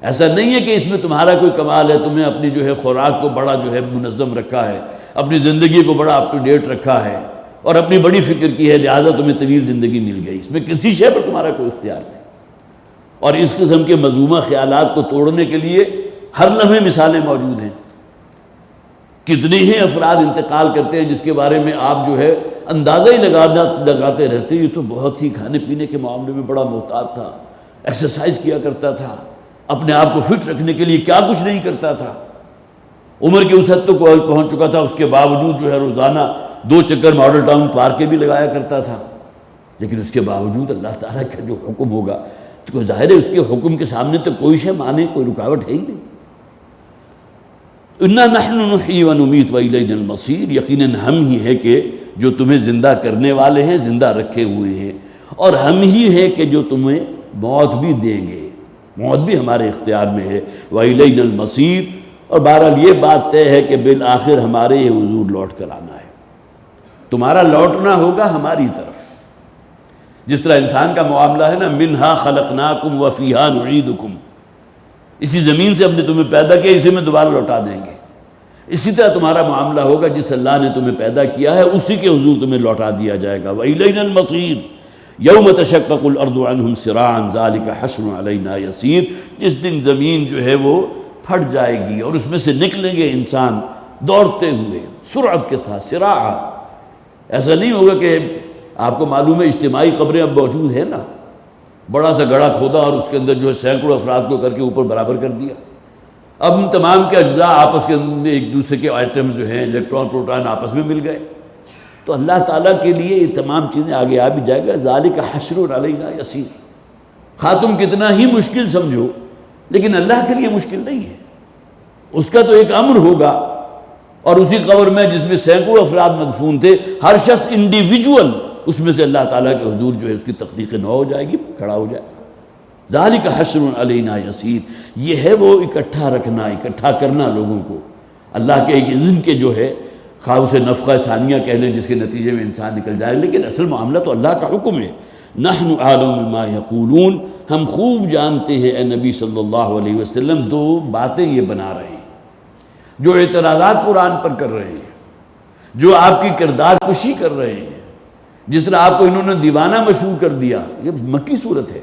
ایسا نہیں ہے کہ اس میں تمہارا کوئی کمال ہے، تمہیں اپنی جو ہے خوراک کو بڑا جو ہے منظم رکھا ہے، اپنی زندگی کو بڑا اپ ٹو ڈیٹ رکھا ہے اور اپنی بڑی فکر کی ہے، لہٰذا تمہیں طویل زندگی مل گئی، اس میں کسی شے پر تمہارا کوئی اختیار نہیں۔ اور اس قسم کے مذمومہ خیالات کو توڑنے کے لیے ہر لمحے مثالیں موجود ہیں۔ کتنے ہی افراد انتقال کرتے ہیں جس کے بارے میں آپ جو ہے اندازہ ہی لگاتے رہتے ہیں، یہ تو بہت ہی کھانے پینے کے معاملے میں بڑا محتاط تھا، ایکسرسائز کیا کرتا تھا، اپنے آپ کو فٹ رکھنے کے لیے کیا کچھ نہیں کرتا تھا، عمر کی اس حد تک پہنچ چکا تھا، اس کے باوجود جو ہے روزانہ 2 چکر ماڈل ٹاؤن پارک کے بھی لگایا کرتا تھا، لیکن اس کے باوجود اللہ تعالیٰ کا جو حکم ہوگا تو ظاہر ہے اس کے حکم کے سامنے تو کوئی شے مانے، کوئی رکاوٹ ہے ہی نہیں۔ اِنَّا نَحْنُ نُحْيِي وَنُمِيتُ وَإِلَيْنَا الْمَصِيرُ، یقیناً ہم ہی ہیں کہ جو تمہیں زندہ کرنے والے ہیں، زندہ رکھے ہوئے ہیں، اور ہم ہی ہیں کہ جو تمہیں موت بھی دیں گے، موت بھی ہمارے اختیار میں ہے۔ وَإِلَيْنَا الْمَصِيرُ، اور بہرحال یہ بات طے ہے کہ بالآخر ہمارے یہ حضور لوٹ کر آنا ہے، تمہارا لوٹنا ہوگا ہماری طرف۔ جس طرح انسان کا معاملہ ہے نا، منہا خلقناکم وفیہا نعیدکم، اسی زمین سے ہم نے تمہیں پیدا کیا، اسی میں دوبارہ لوٹا دیں گے، اسی طرح تمہارا معاملہ ہوگا، جس اللہ نے تمہیں پیدا کیا ہے اسی کے حضور تمہیں لوٹا دیا جائے گا۔ وَإِلَيْنَا الْمَصِيرُ يَوْمَ تَشَقَّقُ الْأَرْضُ عَنْهُمْ سِرَاعًا ذَلِكَ حَشْرٌ عَلَيْنَا يَسِيرٌ، جس دن زمین جو ہے وہ پھٹ جائے گی اور اس میں سے نکلیں گے انسان دوڑتے ہوئے سرعت کے ساتھ، سراعا۔ ایسا نہیں ہوگا کہ آپ کو معلوم ہے اجتماعی قبریں اب موجود ہیں نا، بڑا سا گڑھا کھودا اور اس کے اندر جو ہے سینکڑوں افراد کو کر کے اوپر برابر کر دیا، اب ان تمام کے اجزاء آپس کے اندر ایک دوسرے کے آئٹمز جو ہیں، الیکٹران پروٹون آپس میں مل گئے، تو اللہ تعالیٰ کے لیے یہ تمام چیزیں آگے آ بھی جائے گا۔ ذالک حشر علینا یسیر، خواہ تم کتنا ہی مشکل سمجھو لیکن اللہ کے لیے مشکل نہیں ہے، اس کا تو ایک امر ہوگا، اور اسی قبر میں جس میں سینکڑوں افراد مدفون تھے، ہر شخص انڈیویجول اس میں سے اللہ تعالیٰ کے حضور جو ہے اس کی تحقیق نو ہو جائے گی، کھڑا ہو جائے گا۔ ذالک حشر علینا یسیر، یہ ہے وہ اکٹھا رکھنا، اکٹھا کرنا لوگوں کو اللہ کے ایک اذن کے جو ہے، خواہ اسے نفخہ ثانیہ کہہ لیں جس کے نتیجے میں انسان نکل جائے، لیکن اصل معاملہ تو اللہ کا حکم ہے۔ نحن اعلم بما یقولون، ہم خوب جانتے ہیں اے نبی صلی اللہ علیہ وسلم، 2 باتیں یہ بنا رہے ہیں، جو اعتراضات قرآن پر کر رہے ہیں، جو آپ کی کردار کشی کر رہے ہیں، جس طرح آپ کو انہوں نے دیوانہ مشہور کر دیا، یہ مکی صورت ہے۔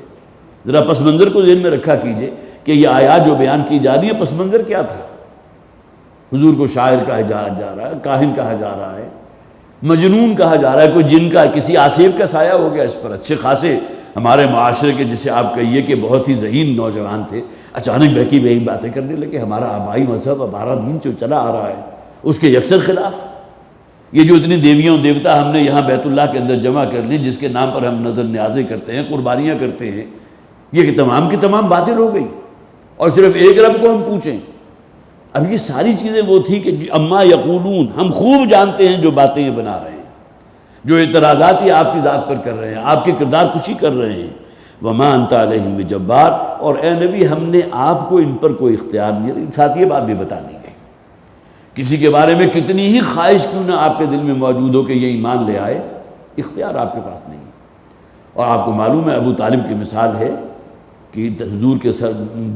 ذرا پس منظر کو ذہن میں رکھا کیجئے کہ یہ آیات جو بیان کی جا رہی ہے، پس منظر کیا تھا؟ حضور کو شاعر کہا جا رہا ہے، کاہن کہا جا رہا ہے، مجنون کہا جا رہا ہے، کوئی جن کا کسی آصف کا سایہ ہو گیا اس پر۔ اچھے خاصے ہمارے معاشرے کے جسے آپ کہیے کہ بہت ہی ذہین نوجوان تھے، اچانک بہکی بہی باتیں کرنے لگے، ہمارا آبائی مذہب، ہمارا دین جو چلا آ رہا ہے اس کے یکسر خلاف۔ یہ جو اتنی دیویوں دیوتا ہم نے یہاں بیت اللہ کے اندر جمع کر لی، جس کے نام پر ہم نظر نیازیں کرتے ہیں، قربانیاں کرتے ہیں، یہ تمام کی تمام باطل ہو گئی، اور صرف ایک رب کو ہم پوچھیں۔ اب یہ ساری چیزیں وہ تھی کہ اما یقولون، ہم خوب جانتے ہیں جو باتیں یہ بنا رہے ہیں، جو اعتراضات یہ آپ کی ذات پر کر رہے ہیں، آپ کی کردار کشی کر رہے ہیں۔ وما انت علیہم بجبار، اور اے نبی ہم نے آپ کو ان پر کوئی اختیار نہیں۔ ساتھ یہ بات بھی بتا دی گئی، کسی کے بارے میں کتنی ہی خواہش کیوں نہ آپ کے دل میں موجود ہو کہ یہ ایمان لے آئے، اختیار آپ کے پاس نہیں۔ اور آپ کو معلوم ہے ابو طالب کی مثال ہے کہ حضور کے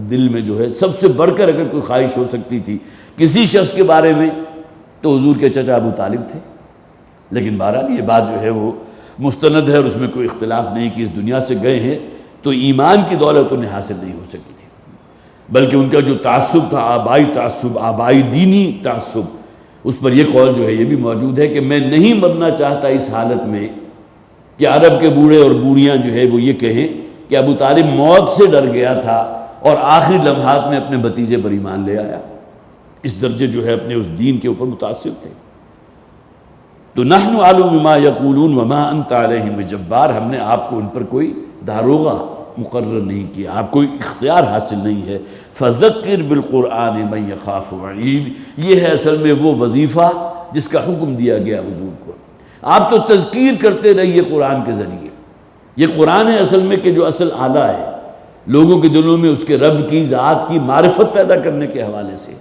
دل میں جو ہے سب سے بڑھ کر اگر کوئی خواہش ہو سکتی تھی کسی شخص کے بارے میں تو حضور کے چچا ابو طالب تھے، لیکن بہرحال یہ بات جو ہے وہ مستند ہے اور اس میں کوئی اختلاف نہیں کہ اس دنیا سے گئے ہیں تو ایمان کی دولت انہیں حاصل نہیں ہو سکی تھی، بلکہ ان کا جو تعصب تھا، آبائی تعصب، آبائی دینی تعصب، اس پر یہ قول جو ہے یہ بھی موجود ہے کہ میں نہیں مرنا چاہتا اس حالت میں کہ عرب کے بوڑھے اور بوڑھیاں جو ہے وہ یہ کہیں کہ ابو طالب موت سے ڈر گیا تھا اور آخری لمحات میں اپنے بھتیجے پر ایمان لے آیا، اس درجے جو ہے اپنے اس دین کے اوپر متاثر تھے۔ تو نحن اعلم بما یقولون وما انت علیہم بجبار، ہم نے آپ کو ان پر کوئی داروغہ مقرر نہیں کیا، آپ کو اختیار حاصل نہیں ہے۔ فذکر بالقرآن من یخاف وعید، یہ ہے اصل میں وہ وظیفہ جس کا حکم دیا گیا حضور کو۔ آپ تو تذکیر کرتے رہیے قرآن کے ذریعے، یہ قرآن ہے اصل میں کہ جو اصل آلہ ہے لوگوں کے دلوں میں اس کے رب کی ذات کی معرفت پیدا کرنے کے حوالے سے،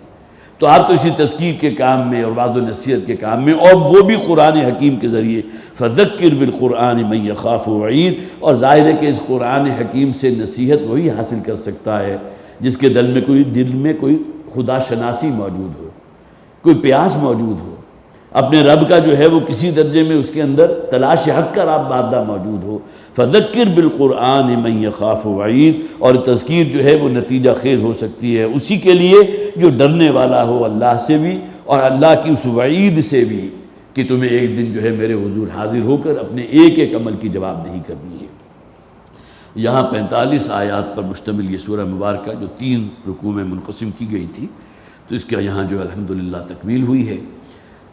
تو آپ تو اسی تذکیر کے کام میں اور واعظ و نصیحت کے کام میں، اور وہ بھی قرآن حکیم کے ذریعے۔ فذکر بالقرآن من یخاف وعید، اور ظاہر ہے کہ اس قرآن حکیم سے نصیحت وہی حاصل کر سکتا ہے جس کے دل میں کوئی خدا شناسی موجود ہو، کوئی پیاس موجود ہو، اپنے رب کا جو ہے وہ کسی درجے میں اس کے اندر تلاش حق کا مادہ موجود ہو۔ فذکر بالقرآن من یخاف وعید، اور تذکیر جو ہے وہ نتیجہ خیز ہو سکتی ہے اسی کے لیے جو ڈرنے والا ہو اللہ سے بھی اور اللہ کی اس وعید سے بھی کہ تمہیں ایک دن جو ہے میرے حضور حاضر ہو کر اپنے ایک ایک عمل کی جواب دہی کرنی ہے۔ یہاں 45 آیات پر مشتمل یہ سورہ مبارکہ جو 3 رکوع میں منقسم کی گئی تھی، تو اس کا یہاں جو الحمدللہ تکمیل ہوئی ہے۔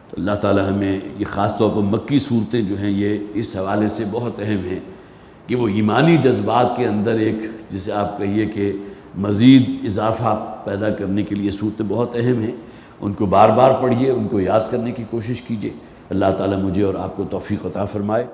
تو اللہ تعالی ہمیں یہ خاص طور پر مکی صورتیں جو ہیں یہ اس حوالے سے بہت اہم ہیں کہ وہ ایمانی جذبات کے اندر ایک جسے آپ کہیے کہ مزید اضافہ پیدا کرنے کے لیے صورتیں بہت اہم ہیں، ان کو بار بار پڑھیے، ان کو یاد کرنے کی کوشش کیجیے۔ اللہ تعالی مجھے اور آپ کو توفیق عطا فرمائے۔